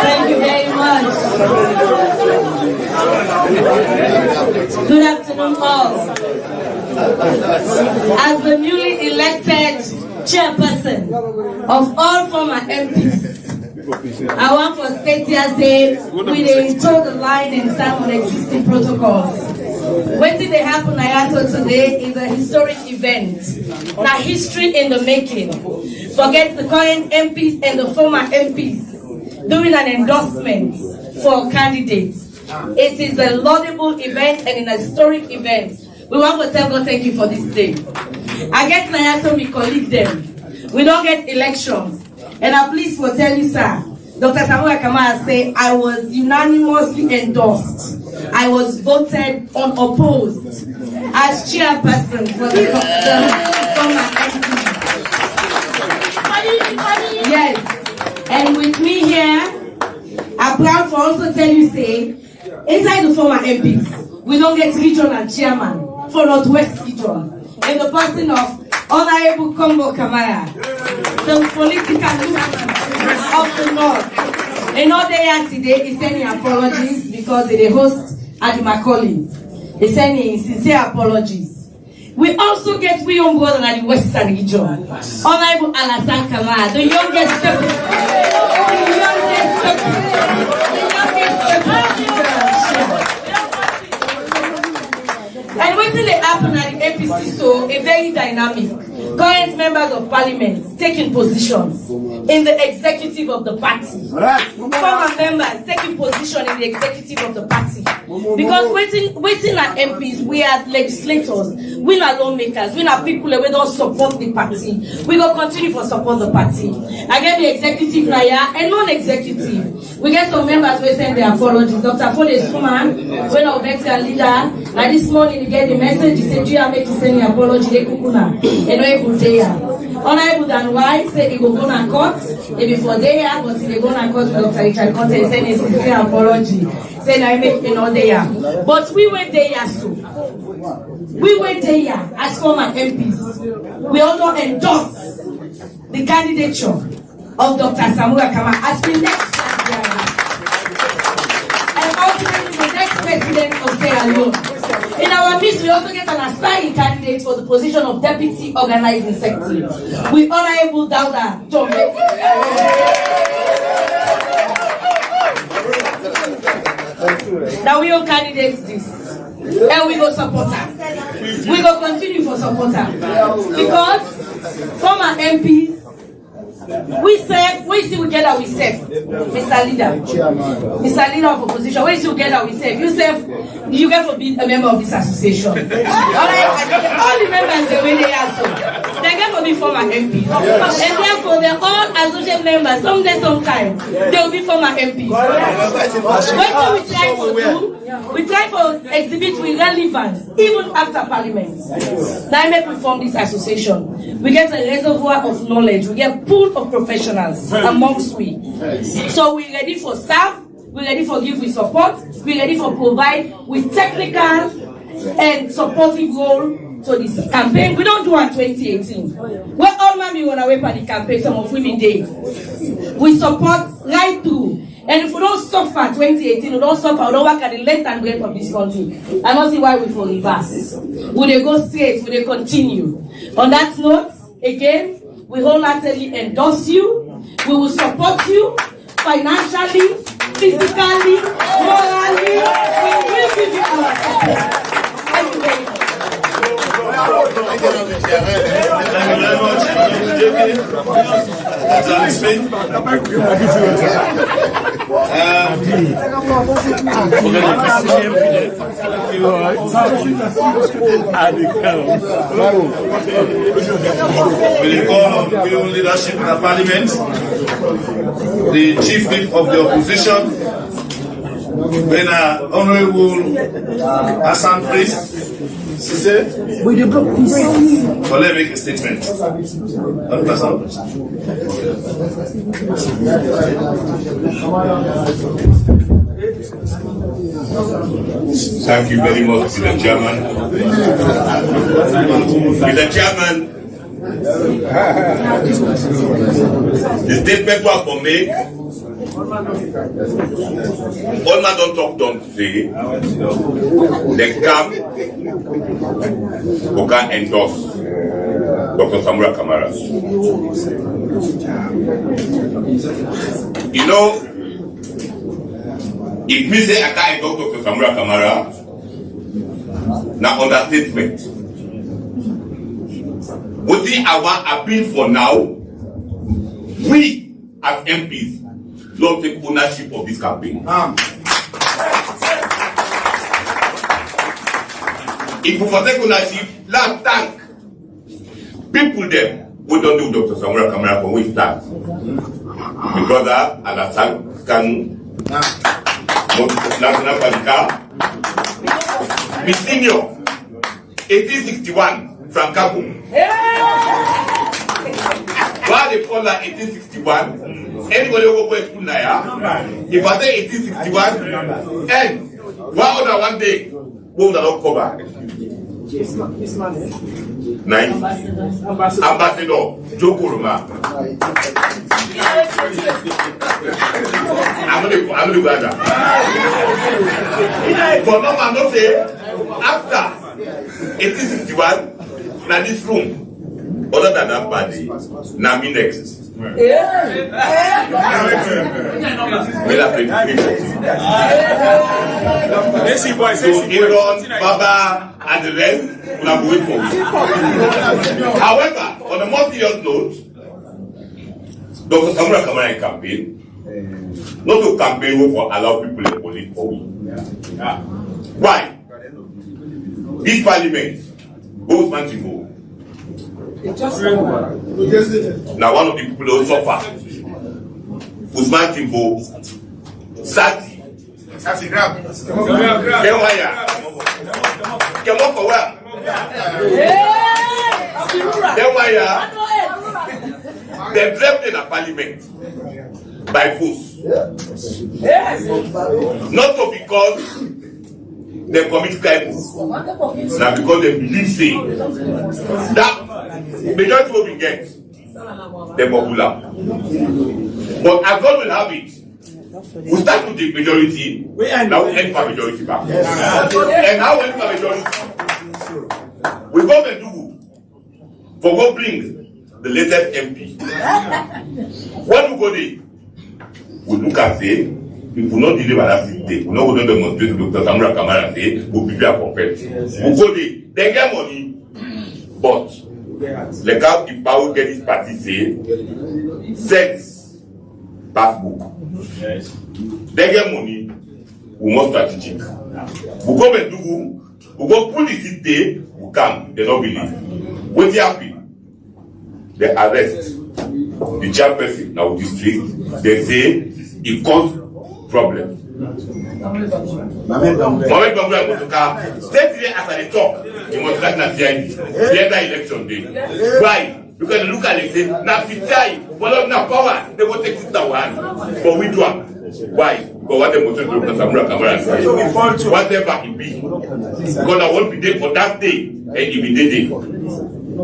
K: Thank you very much. Good afternoon, all. As the newly elected chairperson of all former MPs, I want to state here, say, we dey toe the line and stand on existing protocols. What did they happen today is a historic event. Now, history in the making. Forget the current MPs and the former MPs doing an endorsement for candidates. It is a laudable event and an historic event. We want to tell God thank you for this day. I get Nayato, me colleague them. We don't get elections. And I'm pleased to tell you, sir, Dr. Samura Kamara say I was unanimously endorsed. I was voted unopposed as chairperson for the former MP. Yes. And with me here, I'm proud to also tell you, say, inside the former MPs, we don't get regional chairman for Northwest Region, in the person of Honorable Kamara, the political leader of the North. And all they are today is sending apologies because they host at the Macaulay. They sending sincere apologies. We also get we on board at the Western Region. Honorable Alassane Kamara, the youngest deputy. And what did happen at the APC? So a very dynamic. Current members of Parliament taking positions in the executive of the party. Former members taking position in the executive of the party. Because waiting at MPs, we are legislators, we are lawmakers, we are people that we don't support the party. We will continue to support the party. I get the executive now and non-executive. We get some members who send their apologies. Dr. Fode Suman, when I met their leader, like this morning he get the message, he said, "Do you make to send your apology? They kukuna." Honorable Dan White said he will go to court before there, but he go to court with Dr. Richard Conte and send a sincere apology. Said I make another there. But we went there so. We went there as former MPs. We also endorsed the candidature of Dr. Samura Kamara as the next Flagbearer. And ultimately the next president of Sierra Leone. In our midst, we also get an aspiring candidate for the position of Deputy Organizing Secretary. We Honorable Dauda John. Now we all candidates this. And we go support her. We go continue for support her. Because former MPs We serve, where is it together we serve? Mr. Leader. Mr. Leader of opposition, where is it together we serve? You get to be a member of this association. All the members, the way they are so. They get to be former MPs. And therefore, they're all associate members. Sometime, they will be former MPs. What do we try to do? We try to exhibit with relevance, even after Parliament. Now, I make we form this association. We get a reservoir of knowledge. We get a pool of professionals amongst we. So we're ready for serve. We're ready for give with support. We're ready for provide with technical and supportive role to this campaign. We don't do it 2018. Where all man be on away for the campaign, some of women day. We support right through. And if we don't suffer 2018, we don't suffer, we don't work at the length and breadth of this country. I don't see why we for reverse. Will they go straight? Will they continue? On that note, again, we wholeheartedly endorse you. We will support you financially, physically, morally. We will give you our support. Thank you very much.
B: Thank you very much. With the call of the leadership in the Parliament, the Chief Whip of the Opposition, when Honorable Hassan Priest, will you block this? So let me make a statement.
L: Thank you very much, Mr. Chairman. Mr. Chairman, the statement was for me. All man don't say. They come, who can endorse Dr. Samura Kamara. You know, if me say I can't endorse Dr. Samura Kamara, now understatement. What the our appeal for now, we as MPs don't take ownership of this campaign. If we take ownership, let's thank people them who don't do Dr. Samura Kamara for we start. My brother Alassane Kanu, National Palika, my senior, 1861 from Kabul. Why they call that 1861? Anybody who go to school now? If I say 1861, and one other one day, we will not cover. Nice. Ambassador Joe Kuruma. I'm going to go there. For no man, not say after 1861, now this room. Other than that party, now me next. So Aaron, Baba, and the rest will have to wait for me. However, on a more serious note, Dr. Samura Kamara campaign, not to campaign for allow people to police for me. Why? This parliament, both man to go. Now one of the people who suffer Usman Timbo Sati Kewaya Kemo for where? Kewaya they dreamt in a parliament by force. Not so because they commit crime, now because they believe say that majority will be get the popular. But as God will have it, we start with the majority, now we end for majority back. And how we end for majority? We go and do for what brings the latest MP. When we go there, we look and say, if we not deliver that day, we not going to demonstrate to Dr. Samura Kamara say, we'll prepare for faith. We go there, they get money, but Like how the power get this party say, sense, passbook. They get money, we must strategic. We go and do, we go pull the city, we come, they don't believe. When they happy, they arrest the chairperson now district, they say it cause problem. Mohamed Bambula Motoka, stay there as I talk, you must like Nafiai, the other election day. Why? Because look at it, say, Nafiai, follow na power, they will take it down. But we do it. Why? Because what they want to do, Samura Kamara say, whatever it be, because I won't be there for that day, and it be there.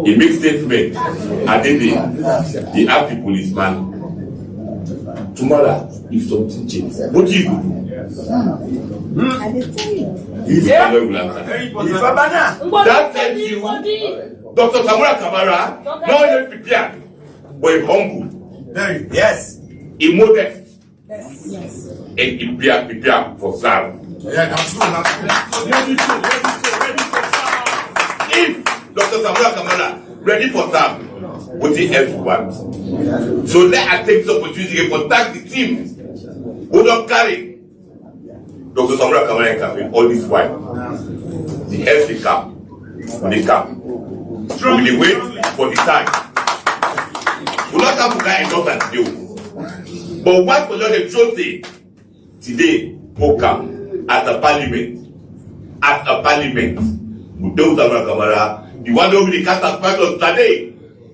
L: He makes statement, and then they ask the policeman, tomorrow, if something changes, what do you do? That tells you, Dr. Samura Kamara, not only prepared, but humble. Yes. He modest. Yes. And he prepared for serve. If Dr. Samura Kamara ready for serve, what the else want? So let us take this opportunity to contact the team who don't carry Dr. Samura Kamara campaign all this while. The LC camp, they come. We will wait for the time. We not have to get endorsed today. But what for the truth today, who come at a parliament, with those Samura Kamara, the one who will cast as part of today.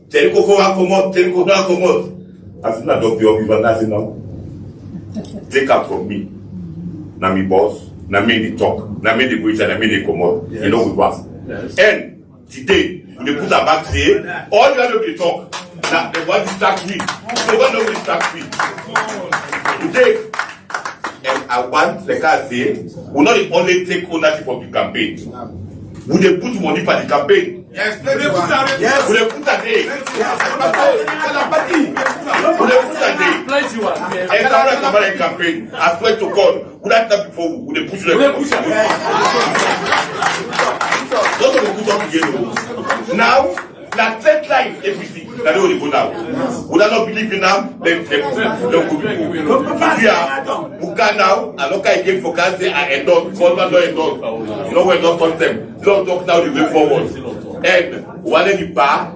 L: Telco for accommod, telco for accommod. As soon as Dr. Obi now, take up from me. Na me boss, na me the talk, na me the preacher, na me the commode. You know we pass. And today, we put our back say, all you have to talk, now they want to start me. They want to start me. Today, and I want, like I say, we not only take ownership of the campaign. We they put money for the campaign. Yes, we they put a day. We they put a day. And Samura Kamara campaign, I swear to God, we that time before we they push them. Don't put up again. Now, that set line everything. That they go now. Would I not believe in them? Then don't go. We can now. And look at again for cancer. I endorse. Government don't endorse. You know we don't touch them. Don't talk now the way forward. And one of the bar,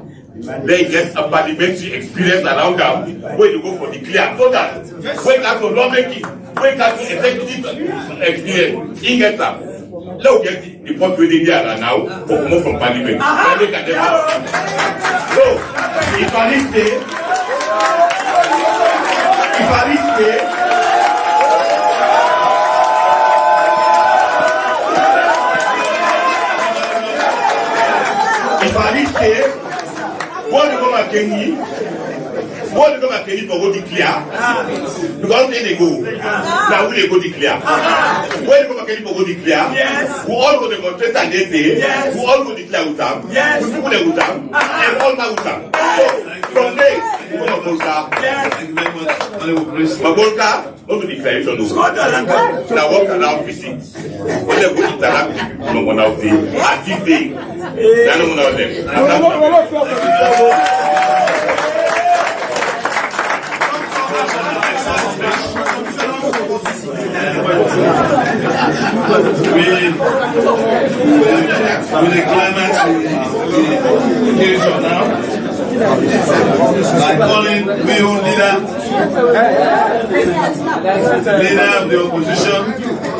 L: they get a parliamentary experience around them. Where you go for the clear. So that when you for lawmaking, when you for executive experience, he gets up. Let's get the point where they are now for more from parliament. So, if I stay, what do you come again? What do you come again for go declare? Because they go. Now we go declare. When you come again for go declare, yes. We all go demonstrate and they say, yes. We all go declare with them. Yes. We people with them. And all now with them. So from there, we go to Bolka. Yes. Thank you very much. But Bolka, not to declaration. Now what can now visit? When they go interact, no one out there. At this day, they are not one of them.
B: With the climate situation now, by calling we own leader of the opposition,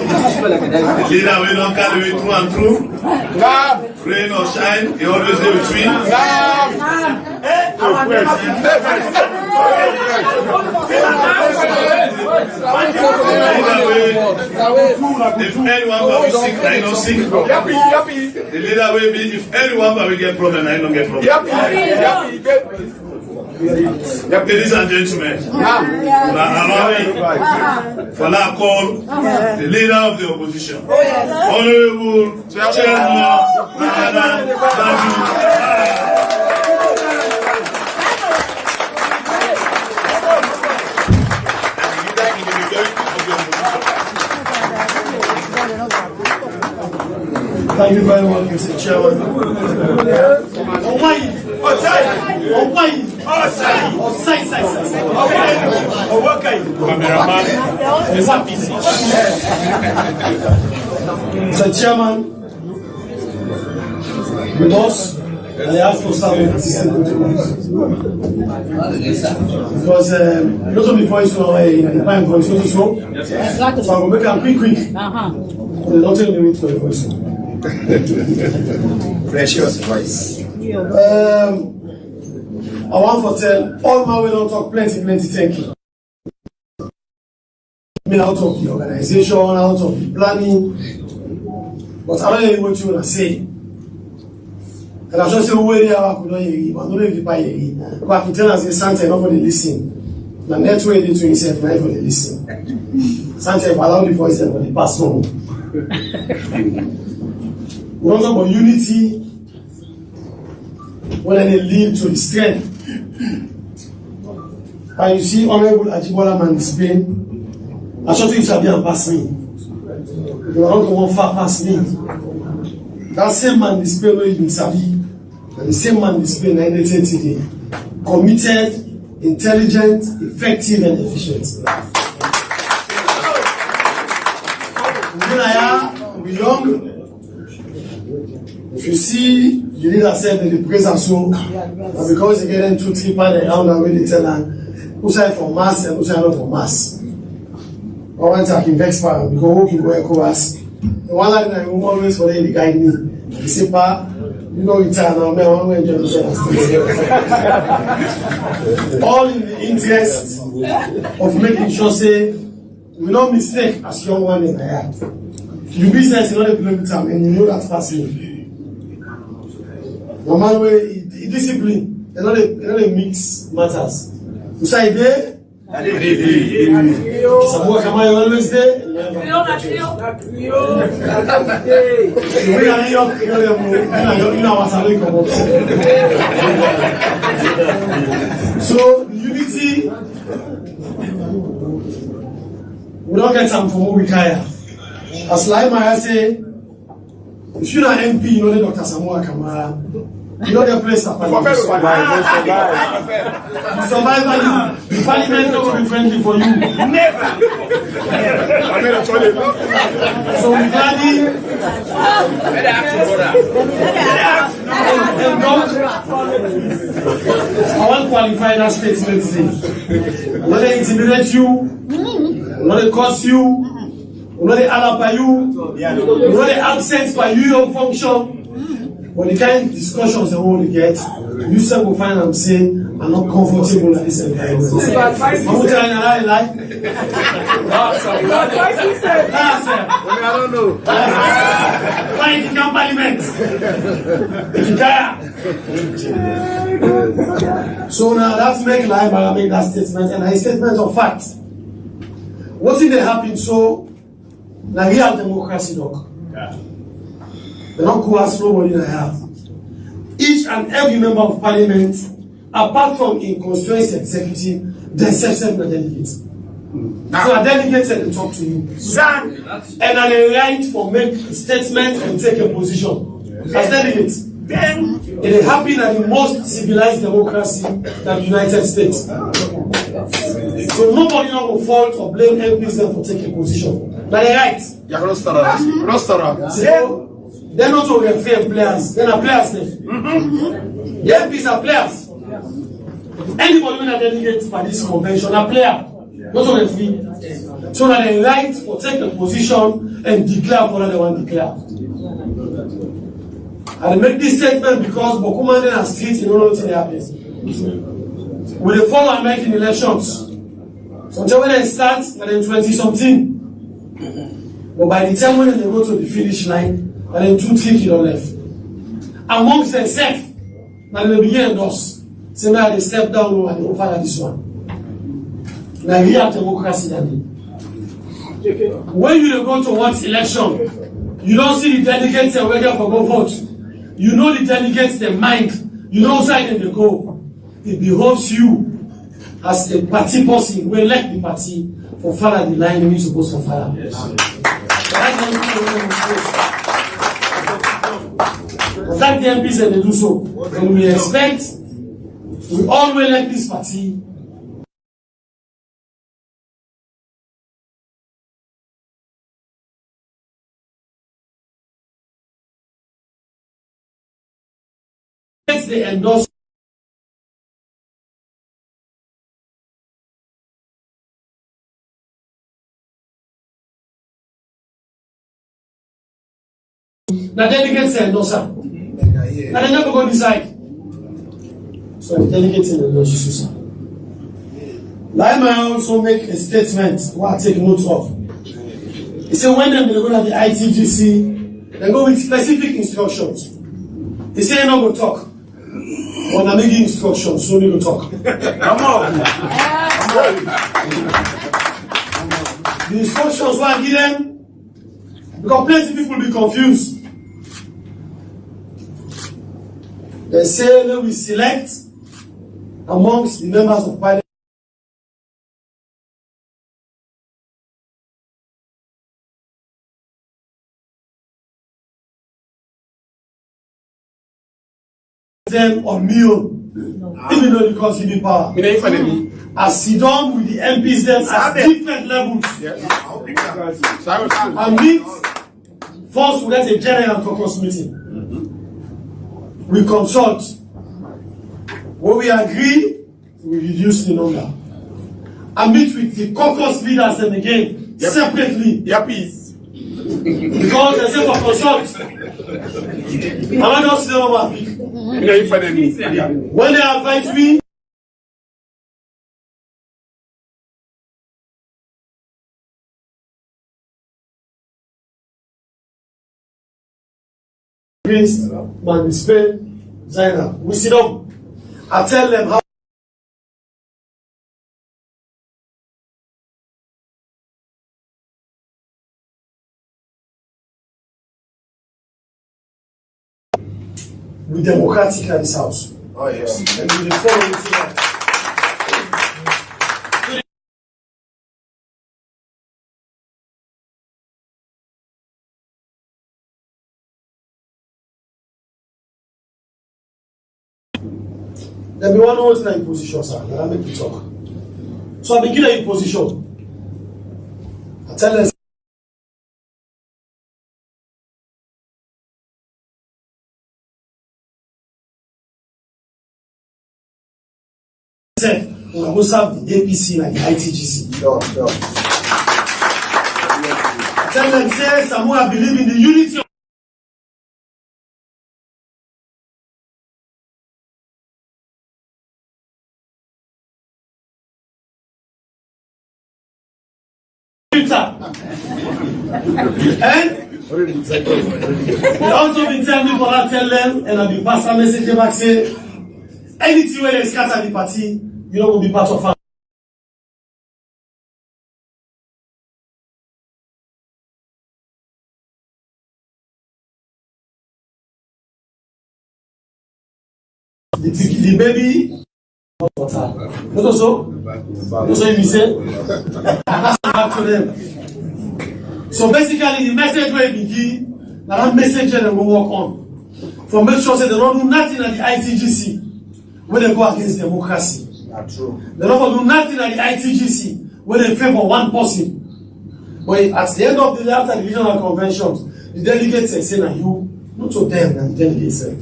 B: the leader we don't carry it through and through, rain or shine, he always there with me. If anyone will be sick, I don't sick. The leader will be, if anyone will get problem, I don't get problem. Ladies and gentlemen, allow me for now call the leader of the opposition, Honorable Chairman Mathew. Thank you very much, Mr. Chairman.
M: Mr. Chairman, the boss, and I ask for some assistant because not only voice so in the time voice also so I will make a quick but not only wait for the voice.
D: Precious voice.
M: I want to tell all my way don't talk plenty thank you. I mean out of the organization, out of the planning, but I don't know what you want to say. And I just say where they are, I don't know if you buy it. But I can tell us the Santa not for the listen. The network did to himself, not for the listen. Santa allow the voice and for the pass on. We don't talk about unity when they lead to the strength. And you see Honorable Ajibola man displaying, I should think you shall be passing. You are not going far past me. That same man display no even sabi. And the same man display 1930 committed, intelligent, effective, and efficient. We young. If you see the leader said that the praise and so, and because they get them 2-3 pounds around and when they tell them who side for mass and who side not for mass. I want to vex power because who can go ECOWAS. The one line I will always for them to guide me. They say, Pa, you know retire now, I want to enjoy the all in the interest of making sure say we don't mistake as young one in the heart. You business in order to play with time and you know that passing. No matter where discipline, you know they mix matters. You say there. Samura Kamara always there. So the unity, we don't get some from who we care. As Laimaya say, if you're not MP, you know the Dr. Samura Kamara. You know the place of survive. The parliament will be friendly for you. Never. So we gladly I want to qualify that statement. When they intimidate you, when they curse you, when they allow by you, when they absent by you your function. When the kind of discussions they want to get, you say will find them saying, I'm not comfortable at this environment. I'm telling you I like. I don't know. Why in the parliament? So now let's make life and make that statement, and a statement of fact. What did they happen? So now real democracy, doc. They don't coerce nobody in the house. Each and every member of parliament, apart from in constituency executive, they serve the delegates. So a delegate said they talk to you. And are they right for make a statement and take a position as delegates. Then it is happening at the most civilized democracy in the United States. So nobody now will fault or blame MPs for taking a position. But they're right. So, they're not all referee players, they're not players. The MPs are players. Anybody when I delegate for this convention, a player, not all referee. So that they're right for take a position and declare what they want to declare. And they make this statement because Bokumande and streets in all the happens. With the fall American elections. So when they start, and then 20-something. But by the time when they go to the finish line, and then 2-3 kilos left. Amongst themselves, and they begin endorse. Say now they step down low and they offer this one. Now real democracy that day. When you go to one election, you don't see the delegates and whether for go vote. You know the delegates, their mind. You know side they go. It behoves you as a party person who elect the party for follow the line you're supposed to follow. Yes. That the MPs and they do so. And we expect We all will like this party. They endorse the delegates endorse. And they never go decide. So the delegates endorse. I might also make a statement what I take note of. He said when they go to the ITGC, they go with specific instructions. He said not go talk. But I'm making instructions, so we go talk. Come on. The instructions what I give them, because plenty people be confused. They say that we select amongst the members of Parliament. Them on meal, even though because he be power. As sit down with the MPs them at different levels. And meet first we get a general caucus meeting. We consult. When we agree, we reduce the number. And meet with the caucus leaders them again separately. Because they say for consult. I'm not just saying about it. When they advise me, against man Spain, Zainab. We sit down. I tell them how we democratic at this house. Oh yes. And we follow it here. There be one always in position, sir. And I make you talk. So I begin in position. I tell them. We go serve the APC and the ITGC. I tell them, say, Samura believe in the unity of and they also been telling me for that, tell them, and I'll be pass a message back say, anything where they scatter the party, you know, will be part of us. The baby, water. What also? You say, pass back to them. So basically, the message where we give, that message that we work on, for make sure that they don't do nothing at the ITGC when they go against democracy. True. They don't do nothing at the ITGC when they favor one person. But at the end of the day, after the regional conventions, the delegates say, "Now you, not to them, and the delegates say."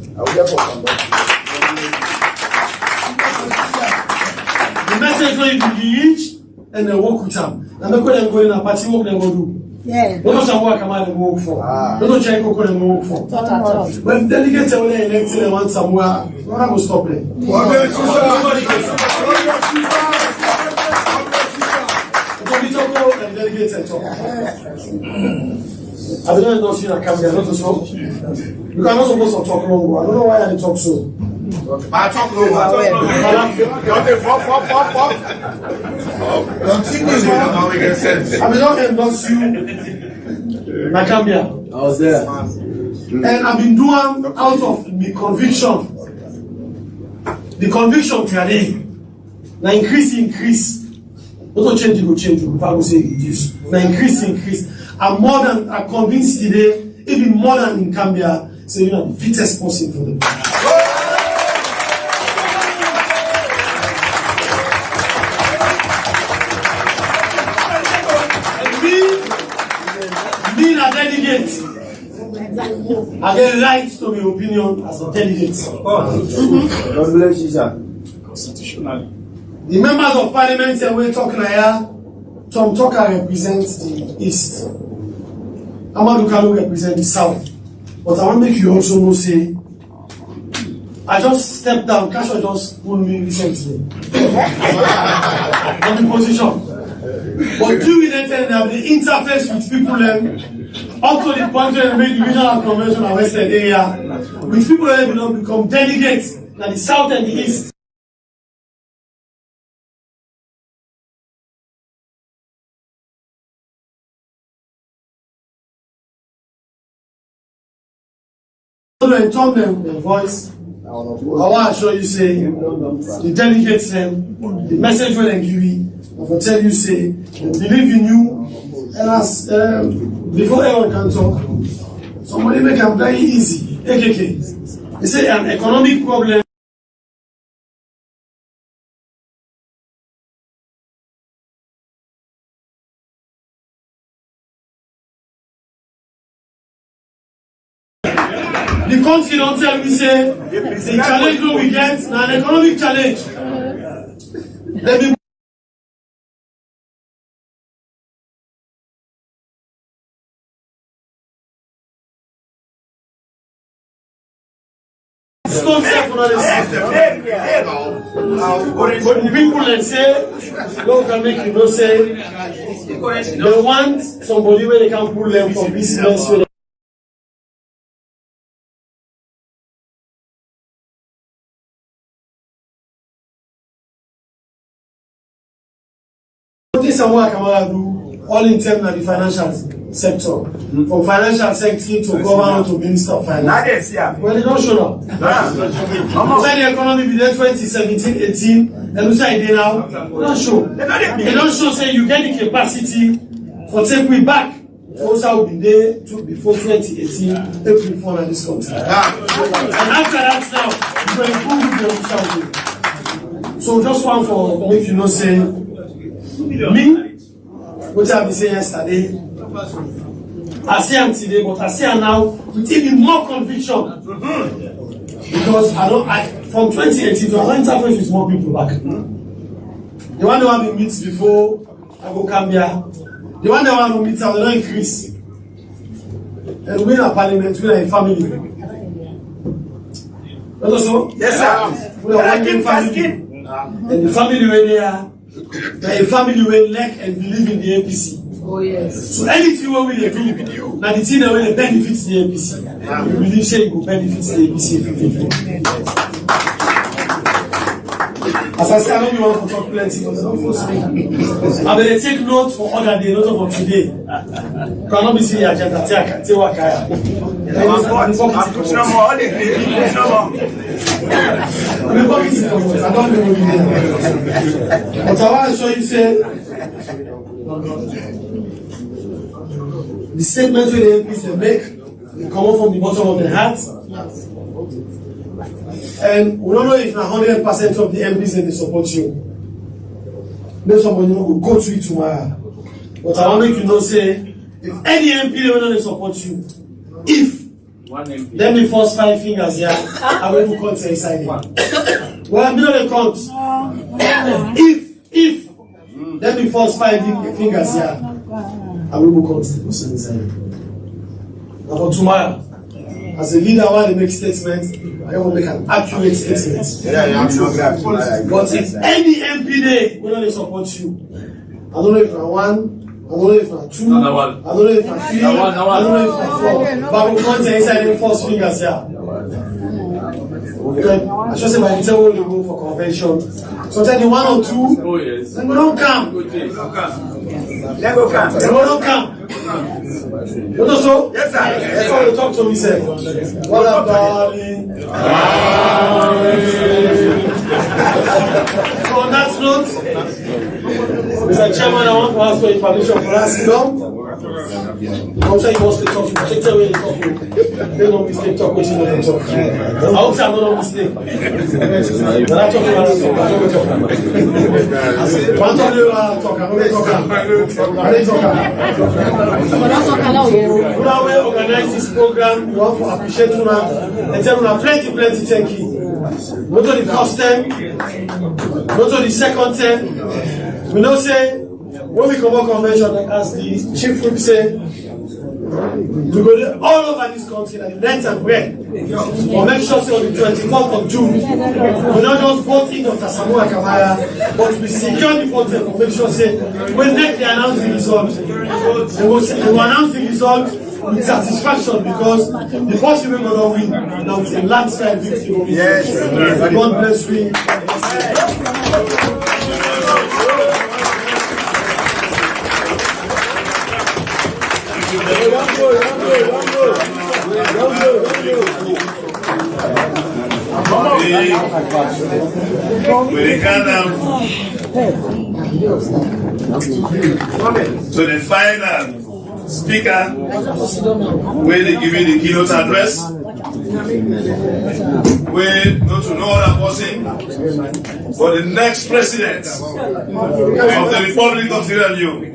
M: The message where you reach and they work with them. And look what they go in a party work they go do. Yeah. What does Samura Kamara work for? What does Chai Koko work for? When delegates are elected, they want Samura. We're not going to stop them. Delegates and talk. I don't know if you're not to so. You cannot supposed to talk long. I don't know why I talk so. I talk low. I will not endorse you, Nakambia. I was there. And I've been doing out of the conviction. The conviction today. Now increase. Not change, you go change. If I will say reduce. Now increase. I'm convinced today, even more than in Cambia, so you know the fittest person for them. I get right to my opinion as a delegate.
N: God bless you, sir.
M: Constitutionally. The members of parliament here we talk here. Tom Tucker represents the east. Amadou Kalu represents the south. But I want to make you also know, say, I just stepped down. CASHAPP just pulled me recently on the position. But during that time, there have been interface with people up to the point where they made the regional convention of Western area, with people that will not become delegates in the south and the east. And turn them their voice. I want to show you, say, the delegates them, the message when they give you, I will tell you, say, they believe in you, and as before everyone can talk, somebody make them very easy. AKK. They say an economic problem. The country don't tell me, say, the challenge we get, now an economic challenge. Let me but the people that say, no can make you no say, they want somebody where they can pull them for business. Samura Kamara do all in terms of the financial sector, from financial secretary to governor to minister of finance. Well, they don't show up. Inside the economy be there 2017, 18, and inside there now, they don't show. They don't show say you get the capacity for take we back. Also will be there before 2018, April 4 in this country. And after that now, you will improve the. So just one for make you know say. Me, what I was saying yesterday, I say am today, but I say am now with even more conviction. Because from 2018 to I don't interface with more people back. The one that want to meet before I go Cambia, the one that want to meet I will not increase. And we in a parliament, we are a family. Also, yes, sir. We are one family. And the family where they are. They are a family who like and believe in the APC. Oh yes. So anything we will do, now the thing that will benefits the APC. We believe say it will benefit the APC. As I said, I don't want to talk plenty, but I don't force me. I will take note for other day, not for today. Cannot be seen the agenda. Take what I don't know. But I want to show you, say, the statement with the MPs they make, they come from the bottom of the heart. And we don't know if 100% of the MPs they support you. Maybe somebody will go to it tomorrow. But I want to make you know, say, if any MP they will support you, if let me first 5 fingers here, I will put count inside here. Well, I'm not a count. If let me first 5 fingers here, I will put count inside here. Now for tomorrow, as a leader, I want to make statements. I want to make an accurate statement. But if any MP day will not support you, I don't know if I'm 1. I don't know if I'm 2, I don't know if I'm 3, I don't know if I'm 4, but we can't inside the first fingers here. Okay. I should say by the time we go for convention. So tell the 1 or 2, then we don't come. Then we don't come. You know so? Yes, sir. That's how you talk to me, sir. What up, darling? So on that note, Mr. Chairman, I want to ask for your permission for us to go. I'm saying you must talk. Check the way they talk. They no mistake talk what you know talk. I hope I'm not a mistake. But I talk about it. I'm talking we organize this program. We want to appreciate you now. And tell you plenty thank you. Not to the first term, not to the second term. We know say when we come on convention, as the chief whip say, we go all over this country and length and breadth. We'll make sure say on the 24th of June, we not just vote in Dr. Samura Kamara, but we secure the vote and we'll make sure say when next they announce the result, they will announce the result with satisfaction because the person we're going to win now is a landslide victory. Yes. God bless you.
B: We can to the final speaker where they give you the keynote address. We go to no other person for the next president of the Republic of Sierra Leone.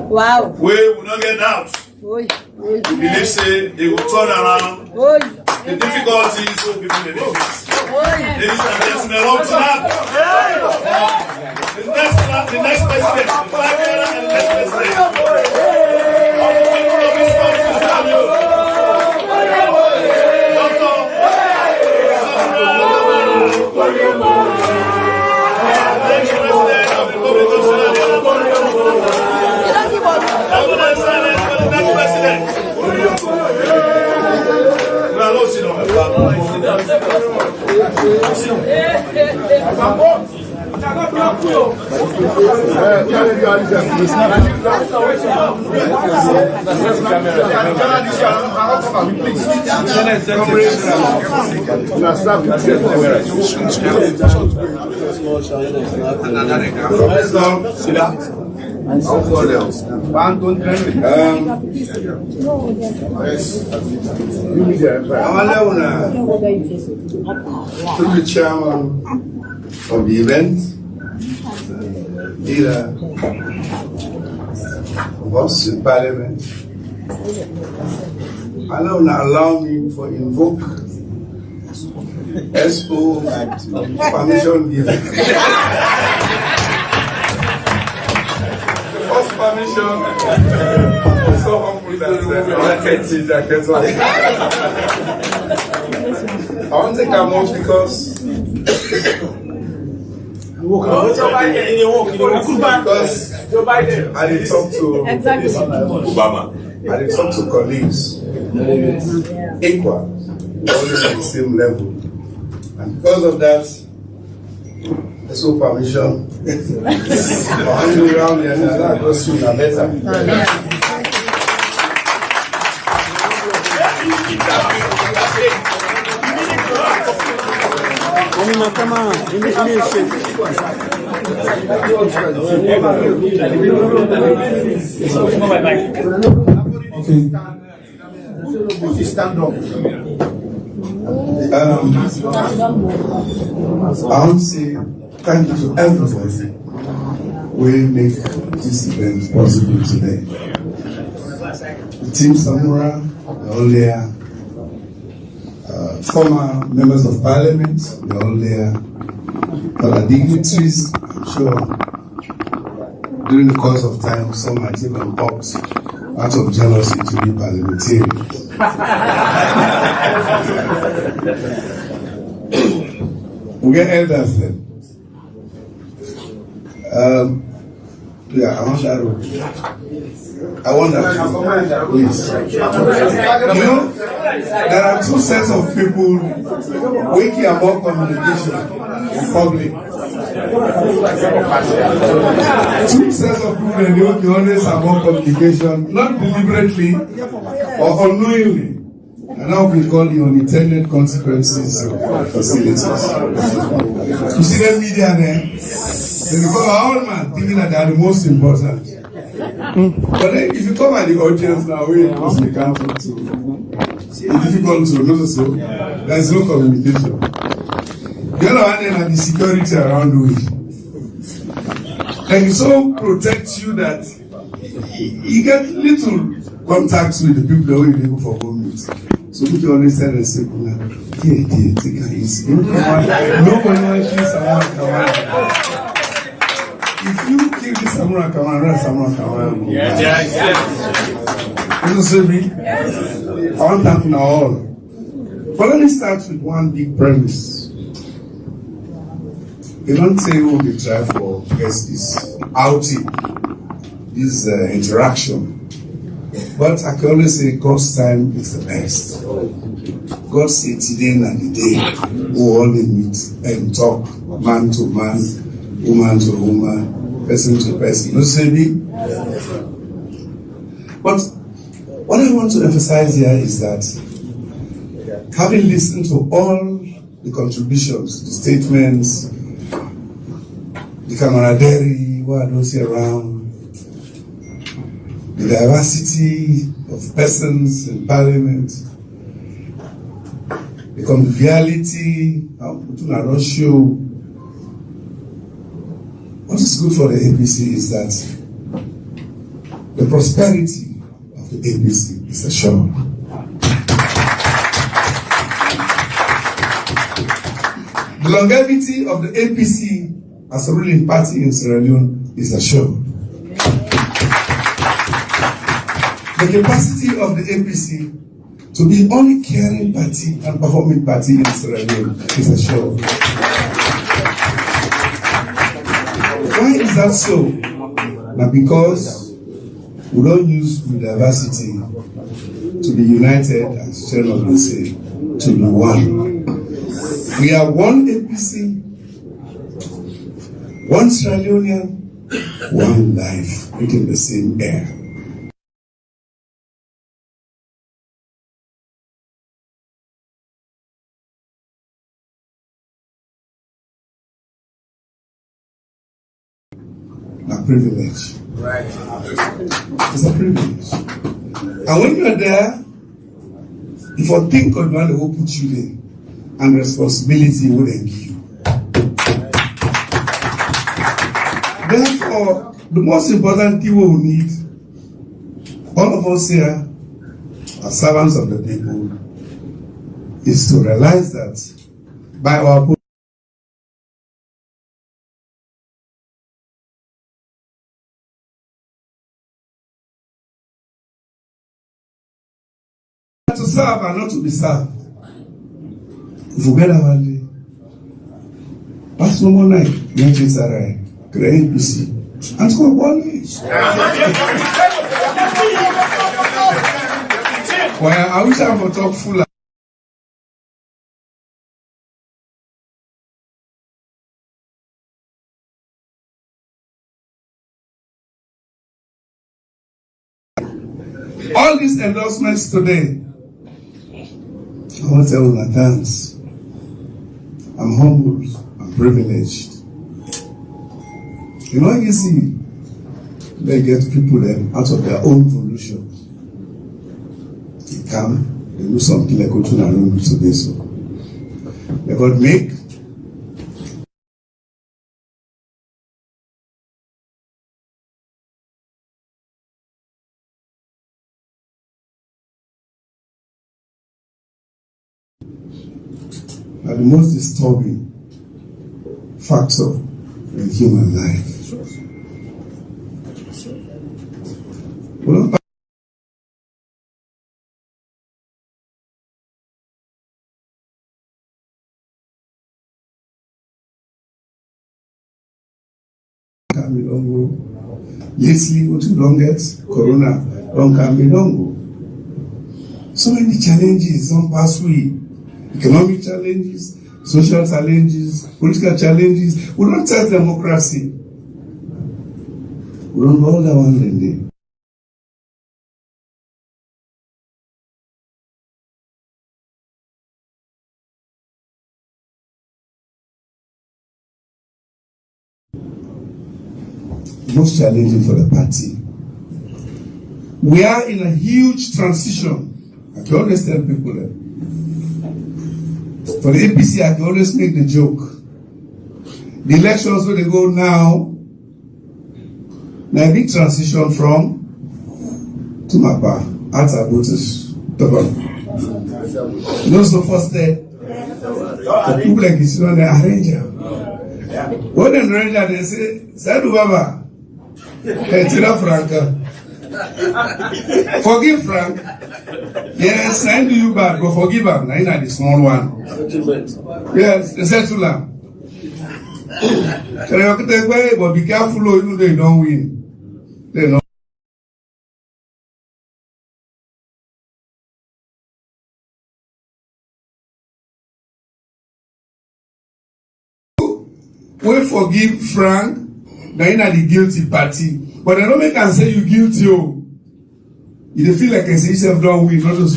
O: Wow.
B: We will not get out. We believe say they will turn around the difficulties will be benefits. Ladies and gentlemen, up to that. The next president, the Flagbearer and the next president.
D: To the chairman of the event, leader of us in Parliament, allow me to invoke ESCO permission given. First permission, so humble that I want to take a moment because I did talk to Obama. I did talk to colleagues equal, always at the same level. And because of that, there's no permission. I'm around here and I go sooner better.
N: Come on, give me a shake.
D: Okay. Stand up. I want to say thank you to everybody who make this event possible today. The team Samura, the all there. Former members of Parliament, they're all there. Other dignitaries, I'm sure during the course of time, some might even opt out of jealousy to be parliamentarians. We get elders then. Yeah, I want that road. I want that road. Please. You know, there are two sets of people waking about communication in public. Two sets of people in the always about communication, not deliberately or unknowingly. And now we call the unintended consequences of facilities. You see the media there? They become our own man thinking that they are the most important.
P: But then if you come at the audience now, we must be counted to. It's difficult to notice, so there is no communication. The other one then are the security around the way. And it so protects you that you get little contacts with the people that will be able for government. So people always tell us, take it easy. Nobody wants to Samura Kamara. If you kill the Samura Kamara, Samura. Yes. You see me? I want that in all. But let me start with one big premise. They don't say who they try for this outing, this interaction. But I can always say God's time is the best. God said today and the day we all meet and talk, man to man, woman to woman, person to person. You see me? But what I want to emphasize here is that having listened to all the contributions, the statements, the camaraderie, what I don't see around, the diversity of persons in Parliament, the conviviality, what is good for the APC is that the prosperity of the APC is assured. The longevity of the APC as a ruling party in Sierra Leone is assured. The capacity of the APC to be only caring party and performing party in Sierra Leone is assured. Why is that so? Now because we don't use the diversity to be united, as Chairman will say, to be one. We are one APC, one Sierra Leonean, one life, breathing the same air. A privilege. Right. It's a privilege. And when you're there, if you think of the one who put you there, and responsibility wouldn't give you. Therefore, the most important thing we need, all of us here, as servants of the people, is to realize that by our to serve and not to be served. If we get our day, pass no more night, not just arrive, create PC, and to go one way. Well, I wish I would talk full. All these endorsements today, I want to tell you thanks. I'm humbled, I'm privileged. You know, you see, they get people then out of their own volition. They come, they do something like what you don't do today. So they got make. Are the most disturbing factor in human life. Well, we don't go. Lately, what you don't get, Corona, don't come, we don't go. So many challenges don't pass we. Economic challenges, social challenges, political challenges. We don't test democracy. We don't hold that one day. Most challenging for the party We are in a huge transition. I can always tell people that. For the APC, I can always make the joke. The elections where they go now, a big transition from Tumapa, Ata Botus, those of us there, the people like this, they arrange them. When they arrange them, they say, Sadu Baba, Tira Franca. Forgive Frank. Yes, send you back, but forgive him. Now, the small one. Yes, the settle him. But be careful, you they don't win. They know. We forgive Frank, now in the guilty party. But I don't make and say you guilty. Oh. You feel like I say yourself don't win, not so.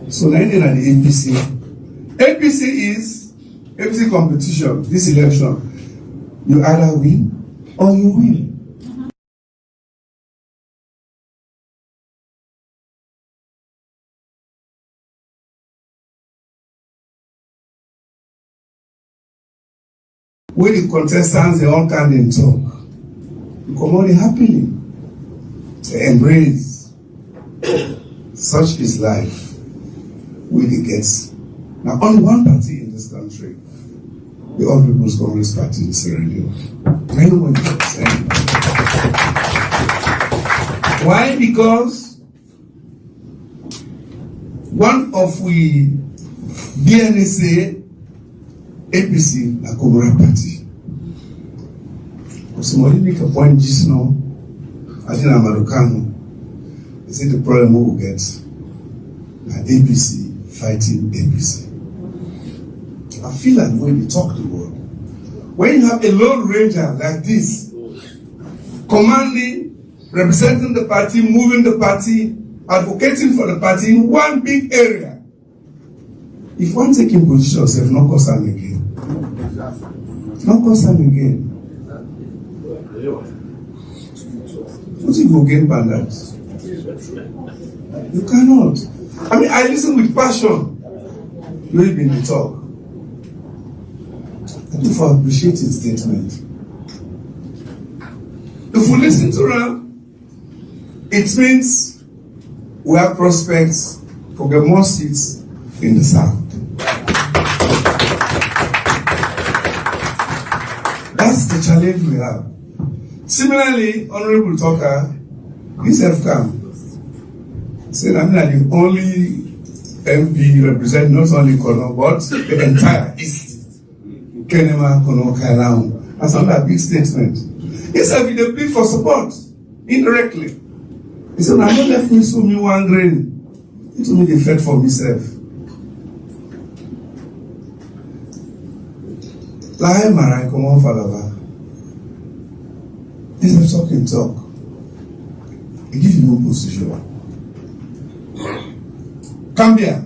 P: So now in the APC. APC is APC competition, this election. You either win or you win. When the contestants, they all come and talk. You come on happily. They embrace. Such is life. We the gets. Now, only one party in this country, the All People's Congress Party in Sierra Leone. I know what you're saying. Why? Because one of we DNSA APC, the Kamara party. Somebody make a point just now. I think I'm Marokano. They say the problem we will get an APC fighting APC. I feel like when you talk the word, when you have a lone ranger like this, commanding, representing the party, moving the party, advocating for the party in one big area, if one taking position, self, not cause harm again. Not cause harm again. What if you gain by that? You cannot. I mean, I listen with passion. You will be in the talk. I do for appreciating statement. If we listen to them, it means we have prospects for get more seats in the South. That's the challenge we have. Similarly, Honorable Talker, this have come. Said I'm not the only MP representing not only Kono, but the entire East. Kenema, Kono, Kailao. That's another big statement. He said, with the plea for support, indirectly. He said, I'm not left me so me one grain. It will be the fed for myself. Lai Marai, come on, Falava. This is talking talk. It gives you no position. Cambia.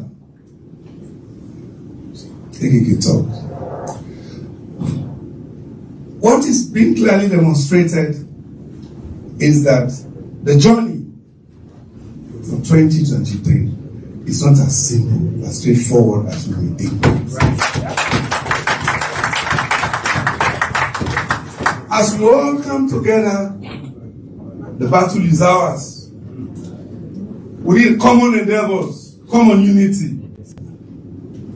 P: Take a talk. What is being clearly demonstrated is that the journey for 2023 is not as simple, as straightforward as we may think. As we all come together, the battle is ours. We need common endeavors, common unity.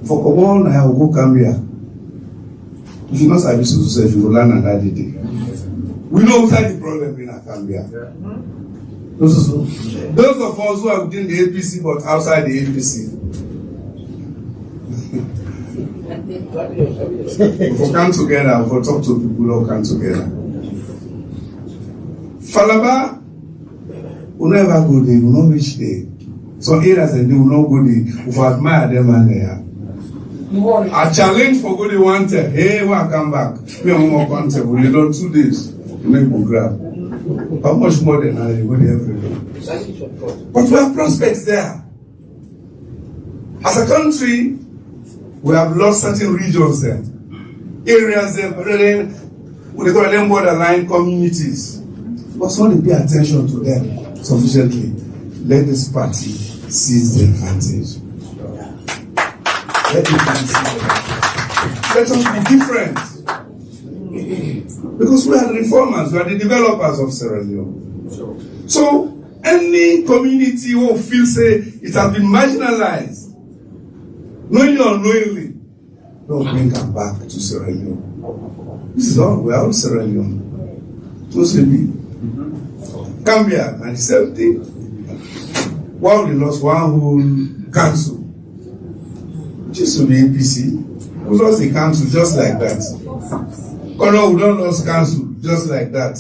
P: For Komon, I will go Cambia. If you not service to say, you will learn another day. We know outside the problem in Cambia. Those of us who are within the APC but outside the APC. If we come together, if we talk to people who come together. Falaba will never go there, will not reach there. Some areas they will not go there. We admire them and they are. A challenge for go they wanted. Hey, we come back. We are more content. We done 2 days. We make program. How much more than I go there every day? But we have prospects there. As a country, we have lost certain regions there. Areas there, we call them borderline communities. But so they pay attention to them. sufficiently, let this party seize the advantage. Let us be different. Because we are the reformers, we are the developers of Sierra Leone. So, any community who feels it has been marginalized, knowingly or unknowingly, don't bring them back to Sierra Leone. This is all, we are all Sierra Leone. Mostly Gambia, and the same thing. Wow, they lost one whole council, which used to be APC. We lost the council just like that. Oh no, we don't lose council just like that.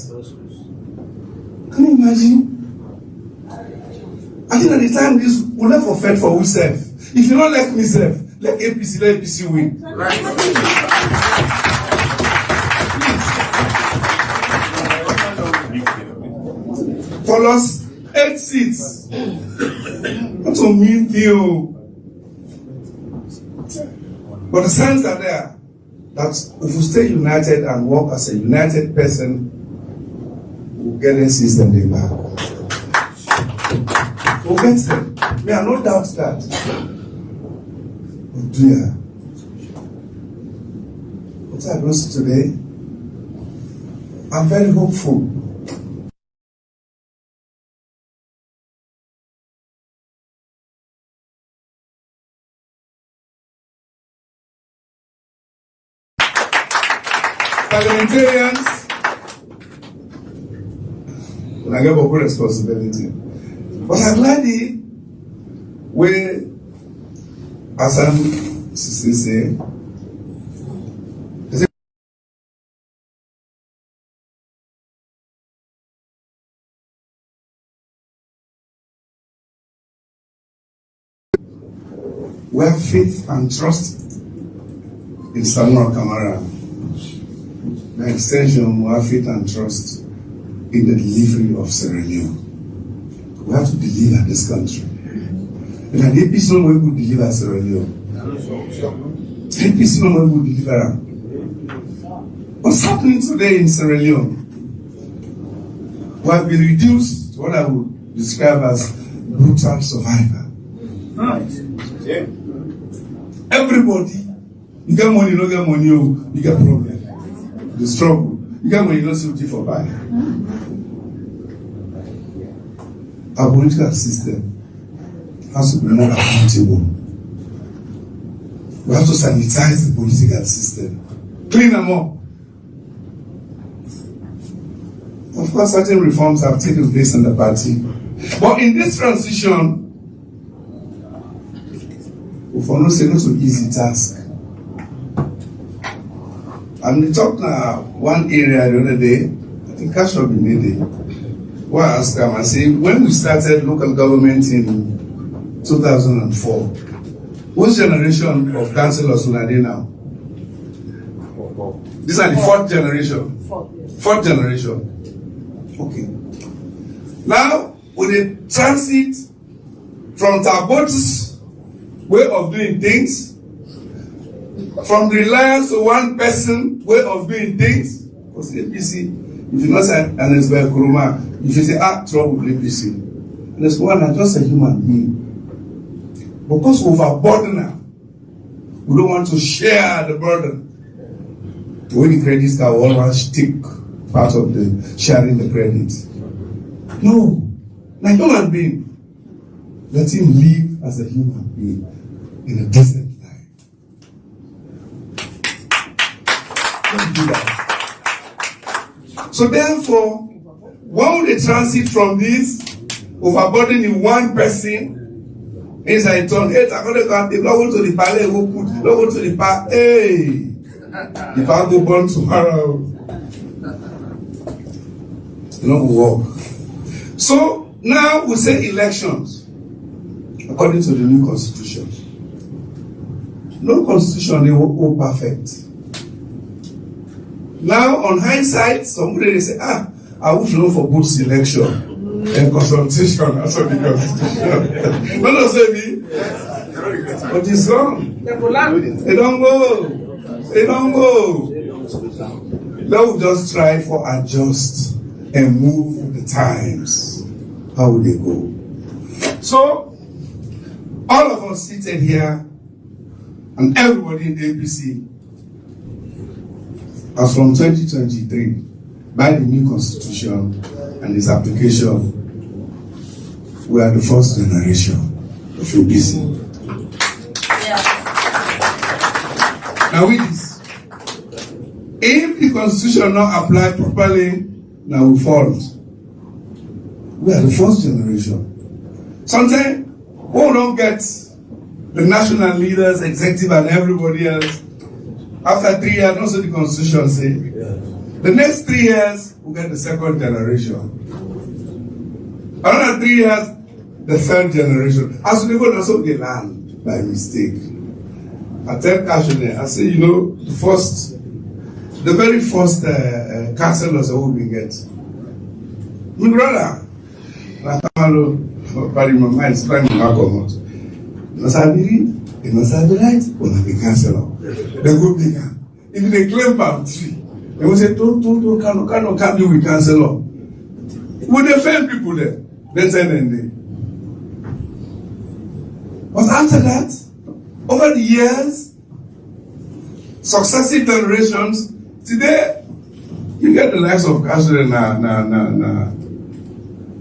P: Can you imagine? I think at the time this will never fight for ourselves. If you don't like myself, let APC win. Right. For us, 8 seats. That's a mean deal. But the signs are there that if we stay united and work as a united person, we'll get a system day back. We'll get them. There are no doubts that. But dear, what I do today, I'm very hopeful. Parliamentarians, I get a responsibility. But I'm glad the way Asan say, we have faith and trust in Samura Kamara. By extension, we have faith and trust in the delivery of Sierra Leone. We have to deliver this country. And an APC no one will deliver Sierra Leone. APC no one will deliver them. What's happening today in Sierra Leone? We have been reduced to what I would describe as brutal survivor. Right. Yeah. Everybody, you get money, you don't get money, you get problem. The struggle. You get money, you don't see for buy. Our political system has to be more accountable. We have to sanitize the political system, clean them up. Of course, certain reforms have taken place in the party, but in this transition, we for no say not an easy task. And we talked now one area the other day, I think CASHAPP made it. Well, I asked them, I say, when we started local government in 2004, what generation of councillors are they now? These are the fourth generation. Fourth generation. Okay. Now, with the transit from Tabotis way of doing things, from reliance to one person way of doing things, because APC, if you not say an SBI Kuruma, if you say, trouble with APC, and there's one, I'm just a human being. Because we overburden now, we don't want to share the burden. When the credits are always take part of the sharing the credit. No, like human being, let him live as a human being in a decent life. Don't do that. So therefore, when they transit from this overburdening one person, inside turn, hey, I'm going to go to the palace, go to the park, hey. The park will burn tomorrow. You know, we walk. So now we say elections according to the new constitution. No constitution is all perfect. Now, on hindsight, somebody will say, I wish you know for both selection and consultation as of the constitution. Not say me, but it's wrong. They don't go. They don't go. Let us just try for adjust and move with the times. how will they go? So, all of us seated here, and everybody in the APC, as from 2023, by the new constitution and its application, we are the first generation of APC. Now with this, if the constitution not applied properly, now we fall. We are the first generation. Sometimes we don't get the national leaders, executive, and everybody else. After 3 years, also the constitution say, the next 3 years, we get the second generation. Another 3 years, the third generation. As we go, also they land by mistake. I tell CASHAPP, I say, you know, the very first councillors that we get. My brother, Kamara, Parliamentary is trying to come out. No sabi read, no sabi write, we na be councillor. They go bigger. If they claim palm tree, they will say, don't can't do with councillor. We defend people there. Then send them there. But after that, over the years, successive generations, today, you get the likes of CASHAPP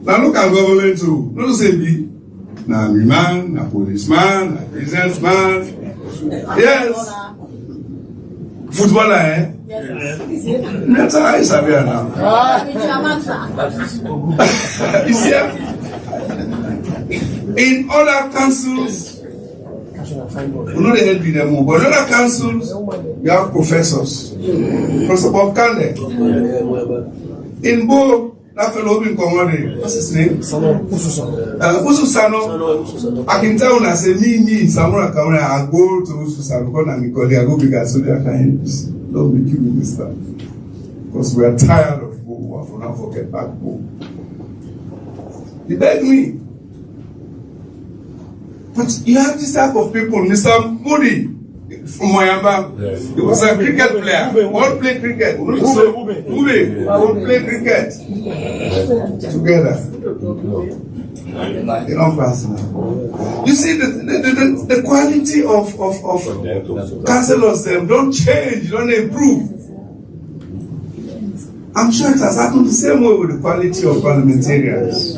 P: Now look at government too. Not to say be. Na man, na policeman, na businessman. Yes. Footballer, eh? Yes. How is Sabia now? You see, in other councils, we know they help them more, but in other councils, we have professors. Professor Bob Kande. In Bo, that fellow in Kamara, what's his name? Ususano. I can tell when I say me, Samura Kamara, I go to Ususano, because I'm I go bigger, so they are kind of don't be you minister. Because we are tired of Bo, I not forget back Bo. He begged me. But you have this type of people, Mr. Moody. From Moyamba, he was a cricket player. All play cricket. Who play cricket together. You know, personal. You see, the quality of councillors them don't change, don't improve. I'm sure it has happened the same way with the quality of parliamentarians.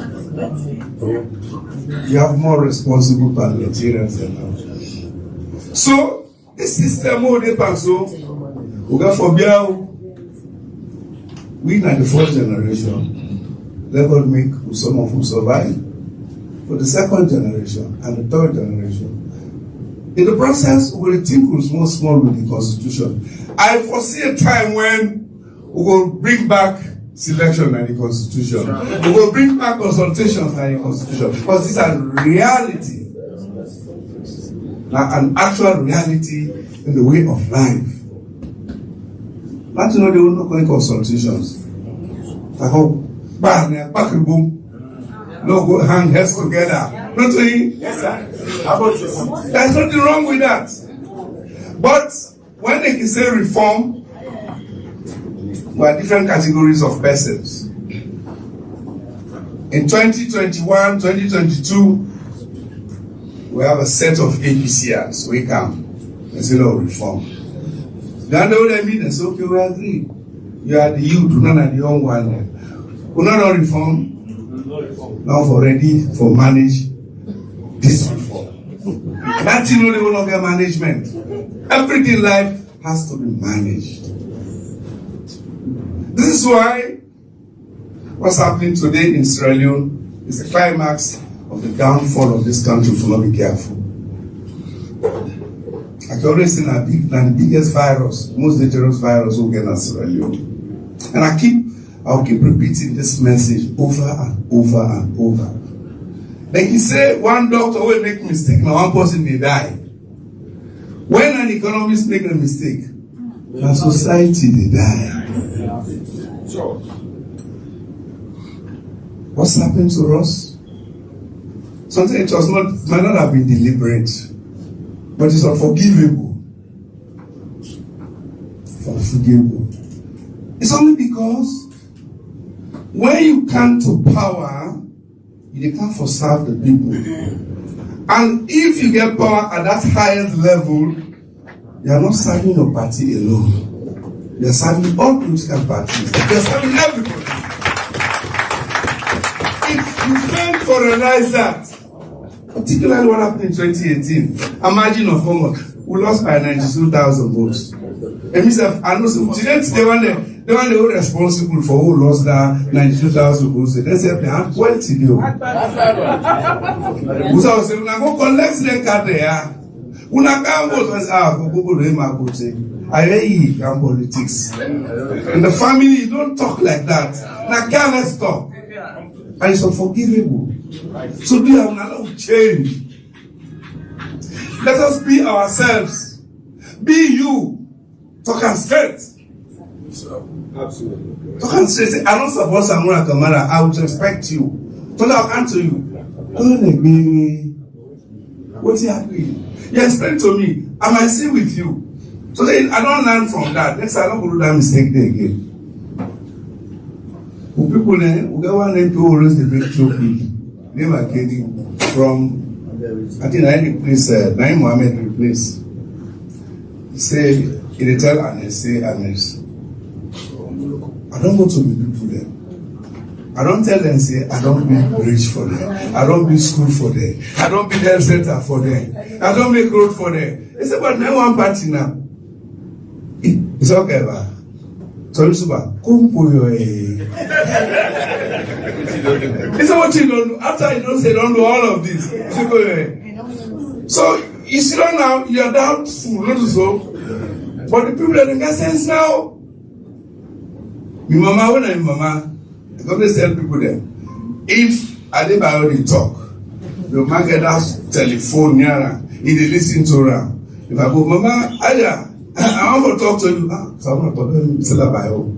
P: You have more responsible parliamentarians than now. So, this system will depend so we got for Biao. We are the fourth generation. Let God make some of who survive for the second generation and the third generation. In the process, we will tinkle small with the constitution. I foresee a time when we will bring back selection and the constitution. We will bring back consultations and the constitution because these are reality. An actual reality in the way of life. Not to know they will not going consultations. I hope no go hang heads together. Not to yes, sir. There's nothing wrong with that. But when they can say reform, we are different categories of persons. In 2021, 2022, we have a set of APCers. We come. There's a lot of reform. Then they would mean, it's okay, we agree. You are the youth, none of the young one. We're not reform. Now for ready for manage this reform. That's you know they will not get management. Everything in life has to be managed. This is why what's happening today in Sierra Leone is the climax of the downfall of this country if we not be careful. I can always say that the biggest virus, most dangerous virus will get in Sierra Leone. And I'll keep repeating this message over and over and over. Like you say, one doctor will make a mistake, now one person may die. When an economist makes a mistake, the society they die. What's happened to us? Sometimes it might not have been deliberate, but it's unforgivable. Unforgivable. It's only because when you come to power, they come for serve the people. And if you get power at that highest level, you are not serving your party alone. You are serving all political parties. You are serving everybody. If you fail to realize that, particularly what happened in 2018, a margin of homework, we lost by 92,000 votes. And myself, I know some today they were responsible for who lost that 92,000 votes. They said they have 20 to do. We was saying, "I go collect the card there. Una can't vote as I politics. In the family, you don't talk like that. Now can't let's talk. And it's unforgivable. So we have now change. Let us be ourselves. Be you. Talk and straight.
Q: Absolutely.
P: Talk and straight. Say, I don't support Samura Kamara. I would respect you. Talk I'll answer you. What's happening? You explain to me. I might sit with you. So then I don't learn from that. Next time I don't do that mistake there again. Who people then, who get one name to always the break through people. They were getting from, I think I replace, Naim Mohammed replace. He say, he tell Anes, say Anes, I don't go to meet people there. I don't tell them, say, I don't build bridge for them. I don't build school for them. I don't build health center for them. I don't make road for them. They say, but now one party now. It's okay, ba. So Suba, come for your It's what you don't do. After you don't say, don't do all of this. So you see now, you're doubtful, not so. But the people that don't get sense now. My mama, when I'm mama, I always tell people there, if Adebayo talk, the man get that telephone near, he listen to her. If I go, Mama, Aya, I want to talk to you. So I'm going to tell her by home.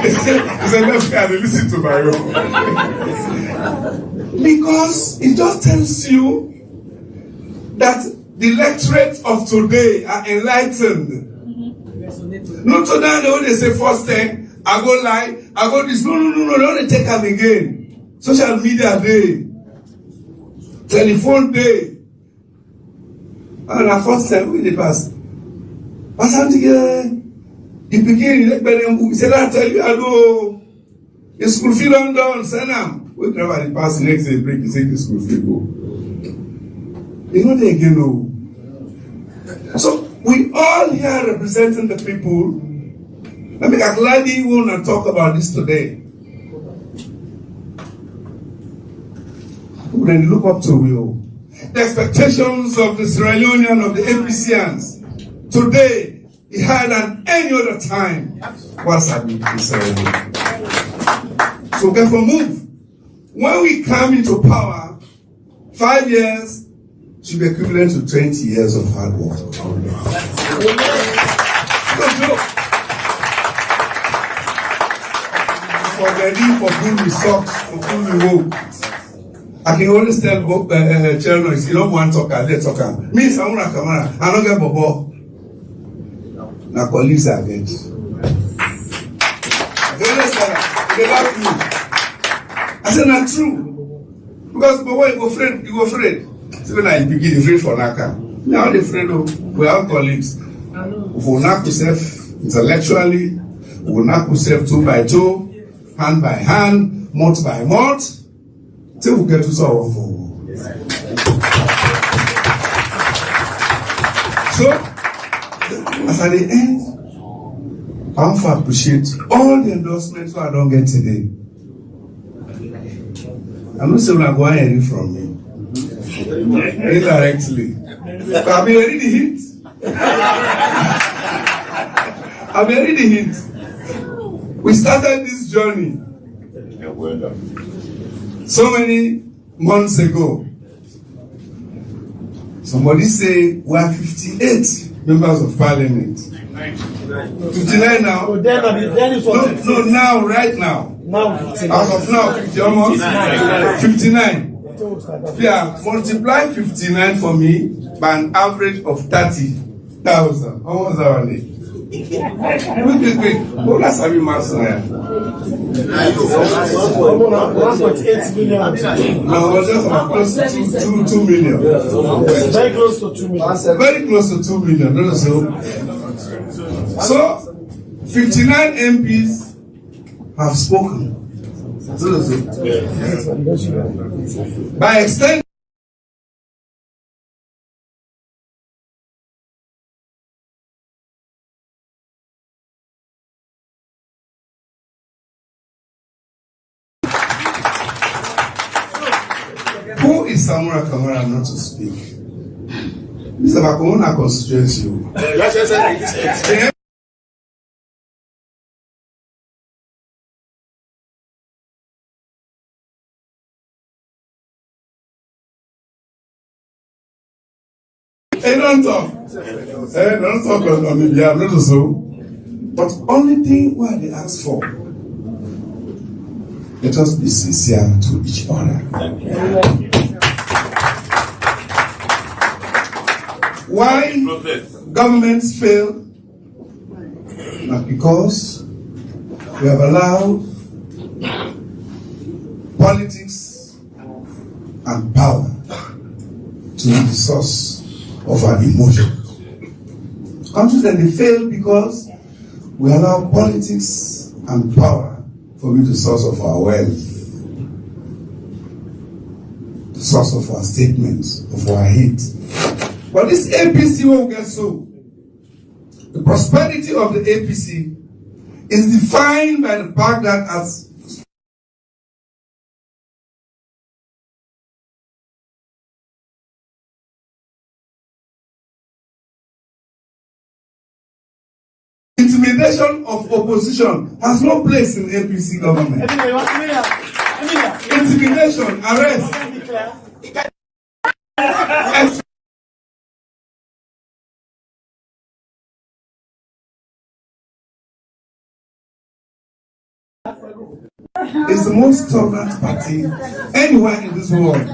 P: He said, let's go and listen to my own. Because it just tells you that the electorate of today are enlightened. Not to that they say first thing, I go lie, I go this. No, they only take them again. Social media day, telephone day. And the first time we did pass. What's happening? The beginning, he said, I tell you, I go. The school fee don't done, send them. We never the pass the next day break, he said the school fee go. You know they again know. So we all here representing the people. Let me gladly want to talk about this today. Then look up to you. The expectations of the Sierra Leonean, of the APCians, today is higher than any other time. What's happening in Sierra Leone? So therefore move. When we come into power, 5 years should be equivalent to 20 years of hard work. For ready for good results, for good reward. I can always tell children, you don't want to talk, let's talk. Me, Samura Kamara, I don't get bobo. Now colleagues are dead. They love me. I said, not true. Because bobo, you go afraid. So when I begin, afraid for Naka. Now the afraid of, we are colleagues. We will knock yourself intellectually, we will knock yourself 2 by 2, hand by hand, month by month. Till we get to solve for. So, as at the end, I want to appreciate all the endorsements I don't get today. I'm not saying I'm going to hear from me. Indirectly. But I've been ready the hint. I've been ready the hint. We started this journey. So many months ago, somebody say we are 58 members of parliament. 59 now. No, now, right now. As of now, 50 almost. 59. Yeah, multiply 59 for me by an average of 30,000. Almost hourly. Quick. Oh, that's having mass now.
M: 1.8 million.
P: No, but just about close to 2 million.
M: Very close to 2 million.
P: Very close to 2 million. So 59 MPs have spoken. By extension, who is Samura Kamara not to speak? This is about Kamara constituency. Don't talk on me, yeah, not so. But only thing what they ask for, let us be sincere to each other. Why governments fail? Not because we have allowed politics and power to be the source of our emotions. Countries that they fail because we allow politics and power to be the source of our wealth, the source of our statements, of our hate. But this APC won't get so. The prosperity of the APC is defined by the fact that as intimidation of opposition has no place in APC government. Intimidation, arrest. It's the most tolerant party anywhere in this world.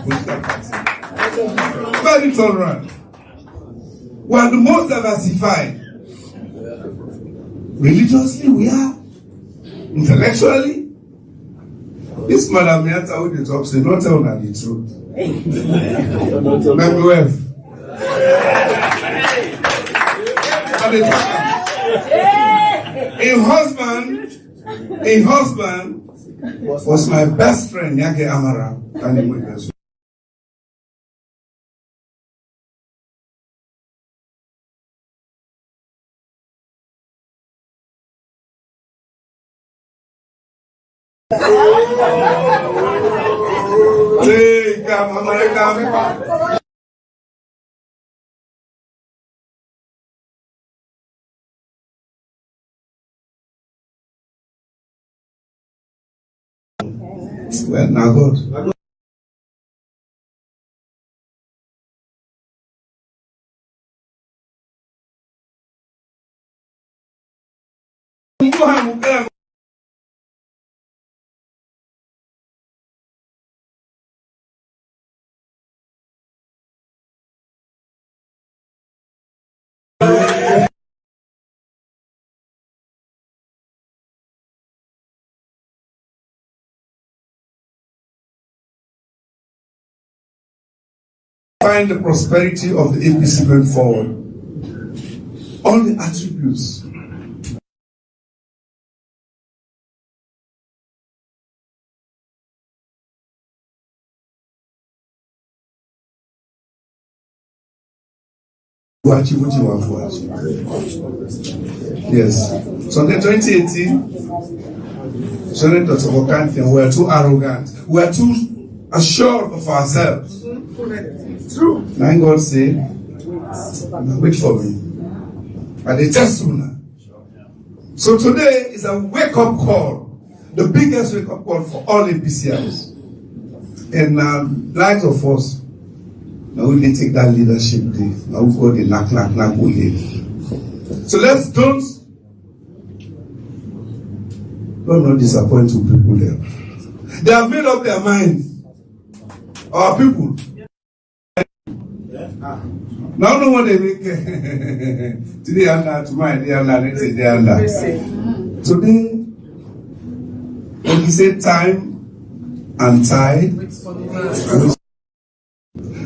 P: Very tolerant. We are the most diversified. Religiously, we are. Intellectually, this Madam Yata with the top say, not tell her the truth. A husband was my best friend, Yake Amara. Well, now God. Find the prosperity of the APC going forward. All the attributes. Yes. So in 2018, we were too arrogant. We were too assured of ourselves. True. Now God say, wait for me. And they test sooner. So today is a wake-up call. The biggest wake-up call for all APCIs. And light of us. Now we take that leadership day. Now we go the knock we live. So let's don't not disappoint two people there. They have made up their minds. Our people. Now no one they make today and that, tomorrow they and that, next day and that. Today, when you say time and tide,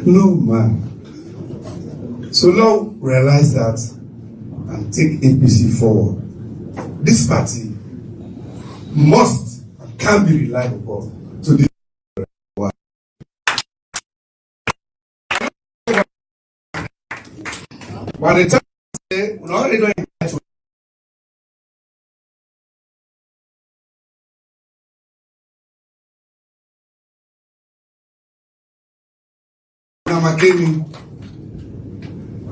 P: no man. So now realize that and take APC forward. This party must and can be relied upon to the by the time we're already doing that. Came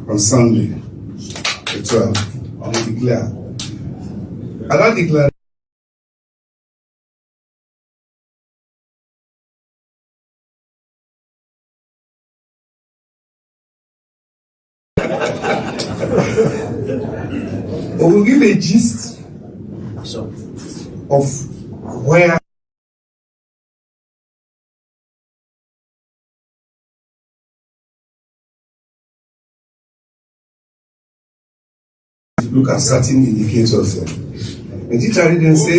P: on Sunday, the 12th, and I declare. I don't declare. But we'll give a gist of where look at certain indicators. The teacher didn't say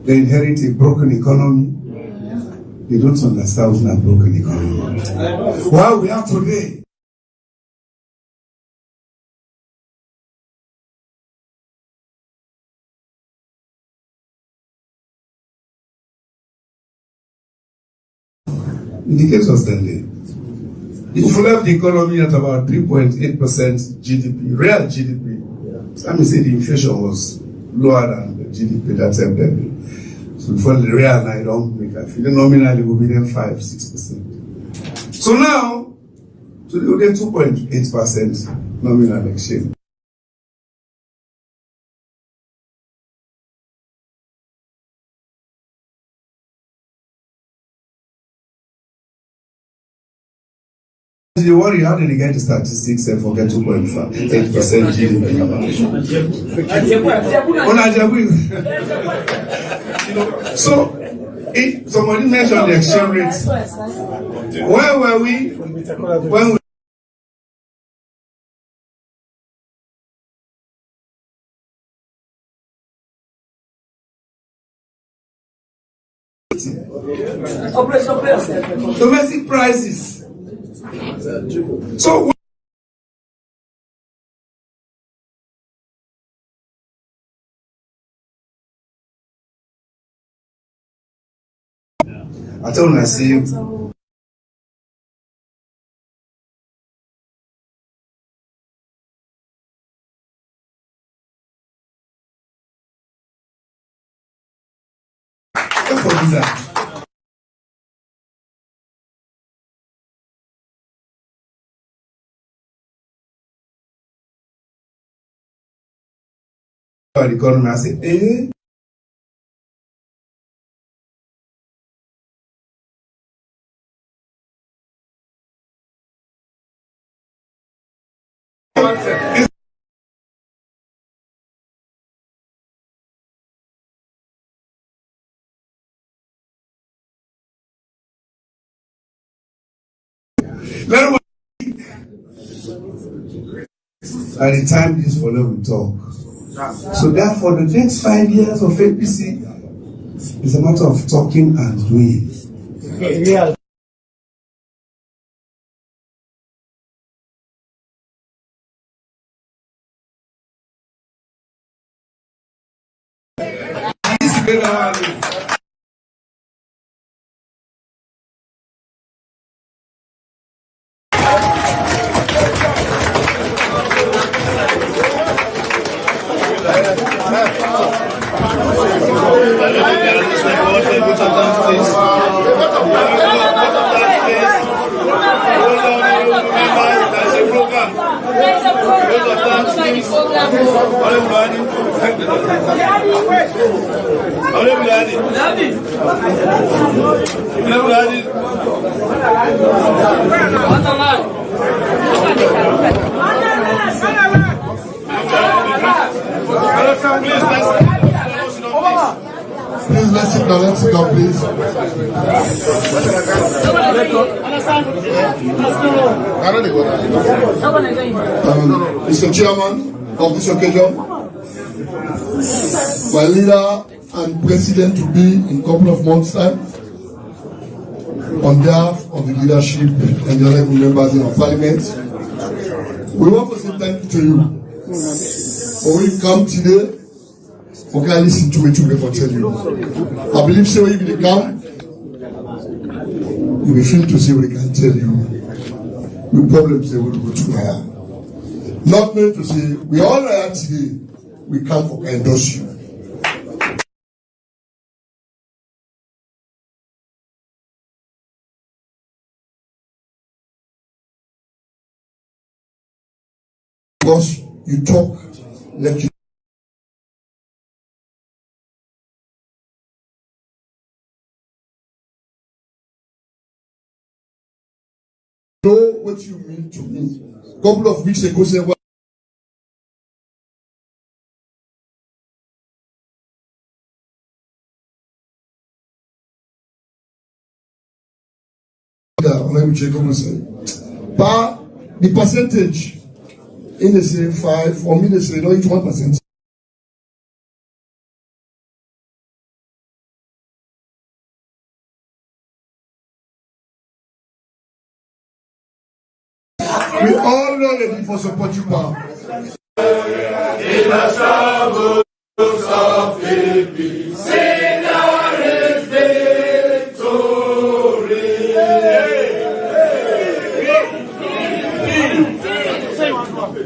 P: they inherit a broken economy. They don't understand what's a broken economy. Well, we have today. Indicators then if you left the economy at about 3.8% GDP, real GDP, let me say the inflation was lower than the GDP that time then. So before the real I don't make it. If the nominally will be then 5-6%. So now, today we get 2.8% nominal exchange. You worry, how did you get the statistics and forget 2.8% GDP? So, somebody mentioned the exchange rate. Where were we when we domestic prices? So I told her, I see you. The economy, I said, by the time this follow we talk. So therefore, the next 5 years of APC is a matter of talking and doing. Yeah. Please
D: let's sit down, please. Mr. Chairman of this occasion, my leader and president to be in a couple of months' time, on behalf of the leadership and the honorable members in our parliament, we want to say thank you to you. For when you come today, we can listen to what you will tell you. I believe so if they come, you will feel to see what they can tell you. The problems they will go to higher. Not meant to say, we all are here today, we come for endorse you. Because you talk, let you know what you mean to me. A couple of weeks ago, say, well, the percentage in the say 5, for me they say no, it's 1%. We all know that for support you, pa. In the struggles of victory, sing our victory.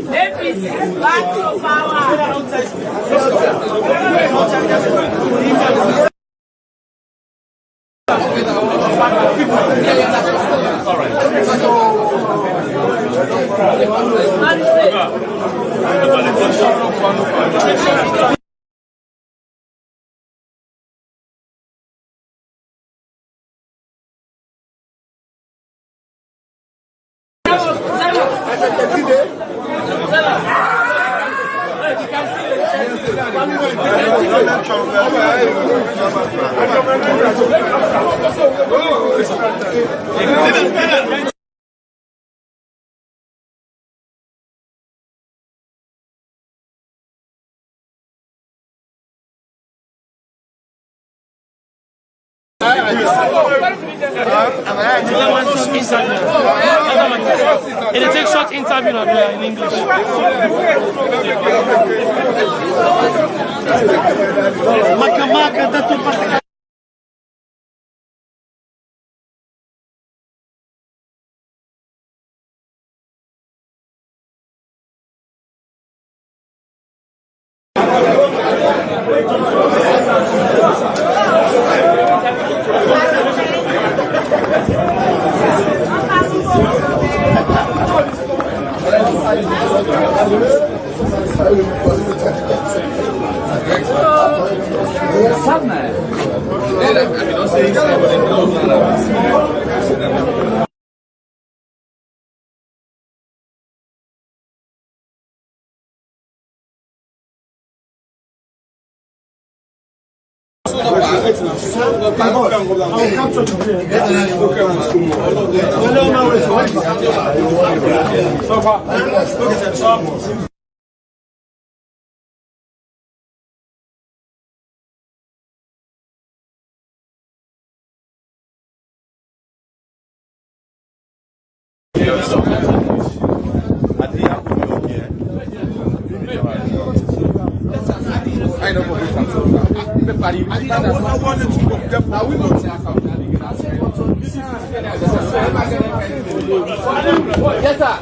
A: APC, back to power.
Q: All right.
R: It takes short interview in English.
Q: Yes, sir.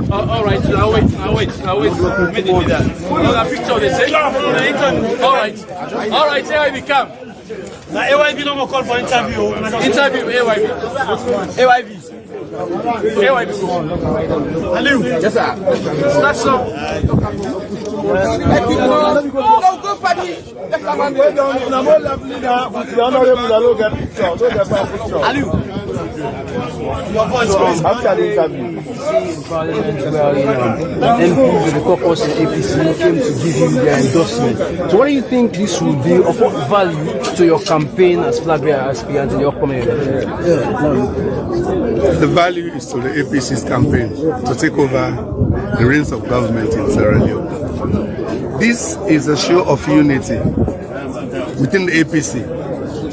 R: All right, I'll wait. Immediately that. Another picture they say. All right, here I become.
S: Now, AYB no more call for interview.
R: Interview, AYB.
S: Aliu.
R: Yes, sir. Start so.
Q: Go, party.
S: Aliu.
N: After the interview, in Parliament, where MPs of the Caucus and APC came to give you their endorsement. So what do you think this will be of what value to your campaign as Flagbearer aspirant in the upcoming election?
P: The value is to the APC's campaign to take over the reins of government in Sierra Leone. This is a show of unity within the APC,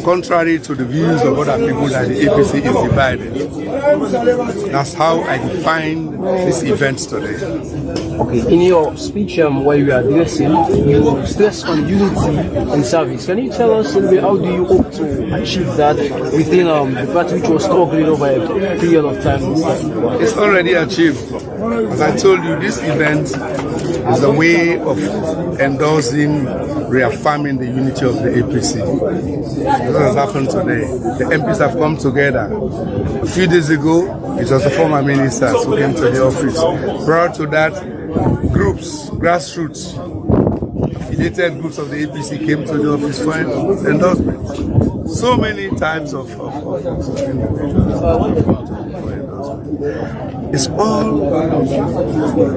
P: contrary to the views of other people that the APC is divided. That's how I define this event today.
N: Okay, in your speech where you are addressing, you stress on unity and service. Can you tell us a little bit how do you hope to achieve that within the party which was struggling over a period of time?
P: It's already achieved. As I told you, this event is a way of endorsing, reaffirming the unity of the APC. What has happened today? The MPs have come together. A few days ago, it was the former ministers who came to the office. Prior to that, groups, grassroots, affiliated groups of the APC came to the office for endorsement. So many types of it's all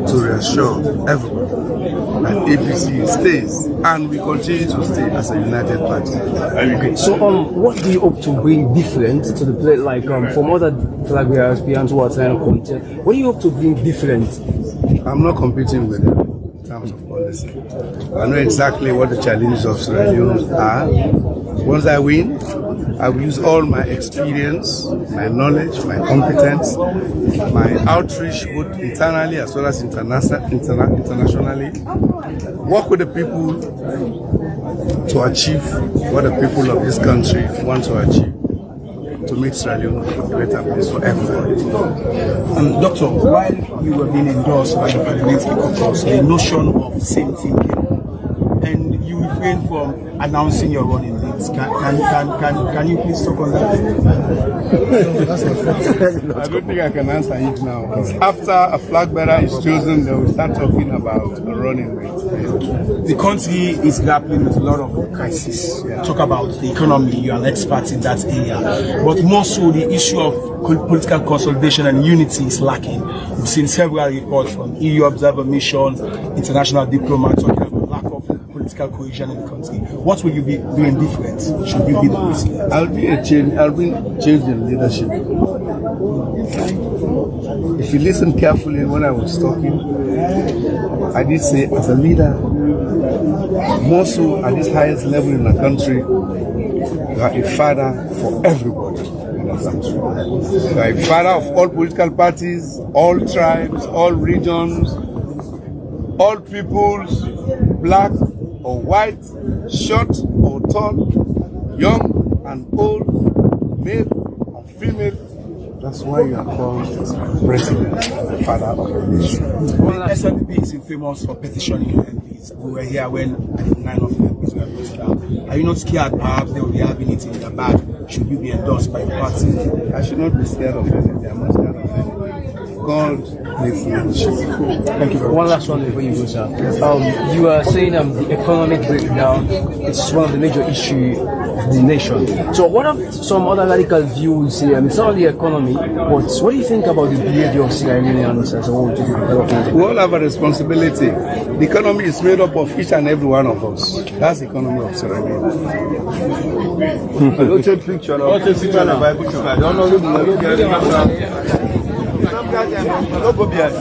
P: to reassure everyone that APC stays and we continue to stay as a united party.
N: Okay, so what do you hope to bring different to the plate, like from other Flagbearer aspirants who are trying to contest? What do you hope to bring different?
P: I'm not competing with them in terms of policy. I know exactly what the challenges of Sierra Leone are. Once I win, I will use all my experience, my knowledge, my competence, my outreach both internally as well as internationally, work with the people to achieve what the people of this country want to achieve, to make Sierra Leone a better place for everybody.
T: Doctor, while you were being endorsed by the Parliamentary Caucus, the notion of same thing came up, and you refrained from announcing your running dates. Can you please talk on that?
P: I don't think I can answer it now. After a flag bearer is chosen, they will start talking about a running mate.
T: The country is grappling with a lot of crisis. Talk about the economy, you're an expert in that area. But more so, the issue of political consolidation and unity is lacking. We've seen several reports from EU observer missions, international diplomats talking about lack of political cohesion in the country. What will you be doing different? Should you be the president?
P: I'll bring change in leadership. If you listen carefully when I was talking, I did say as a leader, more so at this highest level in the country, you are a father for everybody in the country. You are a father of all political parties, all tribes, all regions, all peoples, black or white, short or tall, young and old, male or female. That's why you are called president, the father of the nation.
T: Well, SNP is famous for petitioning MPs. We were here when 9 of the MPs were voted out. Are you not scared perhaps they will be having it in their bag should you be endorsed by your party?
P: I should not be scared of anything. I'm not scared of anything. God needs leadership.
N: Thank you very much. One last one before you go, sir. You are saying the economic breakdown is one of the major issues of the nation. So what are some other radical views here? It's not only the economy, but what do you think about the behavior of Sierra Leoneans as a whole?
P: We all have a responsibility. The economy is made up of each and every one of us. That's the economy of Sierra Leone.
N: Don't take picture now. Don't go behind.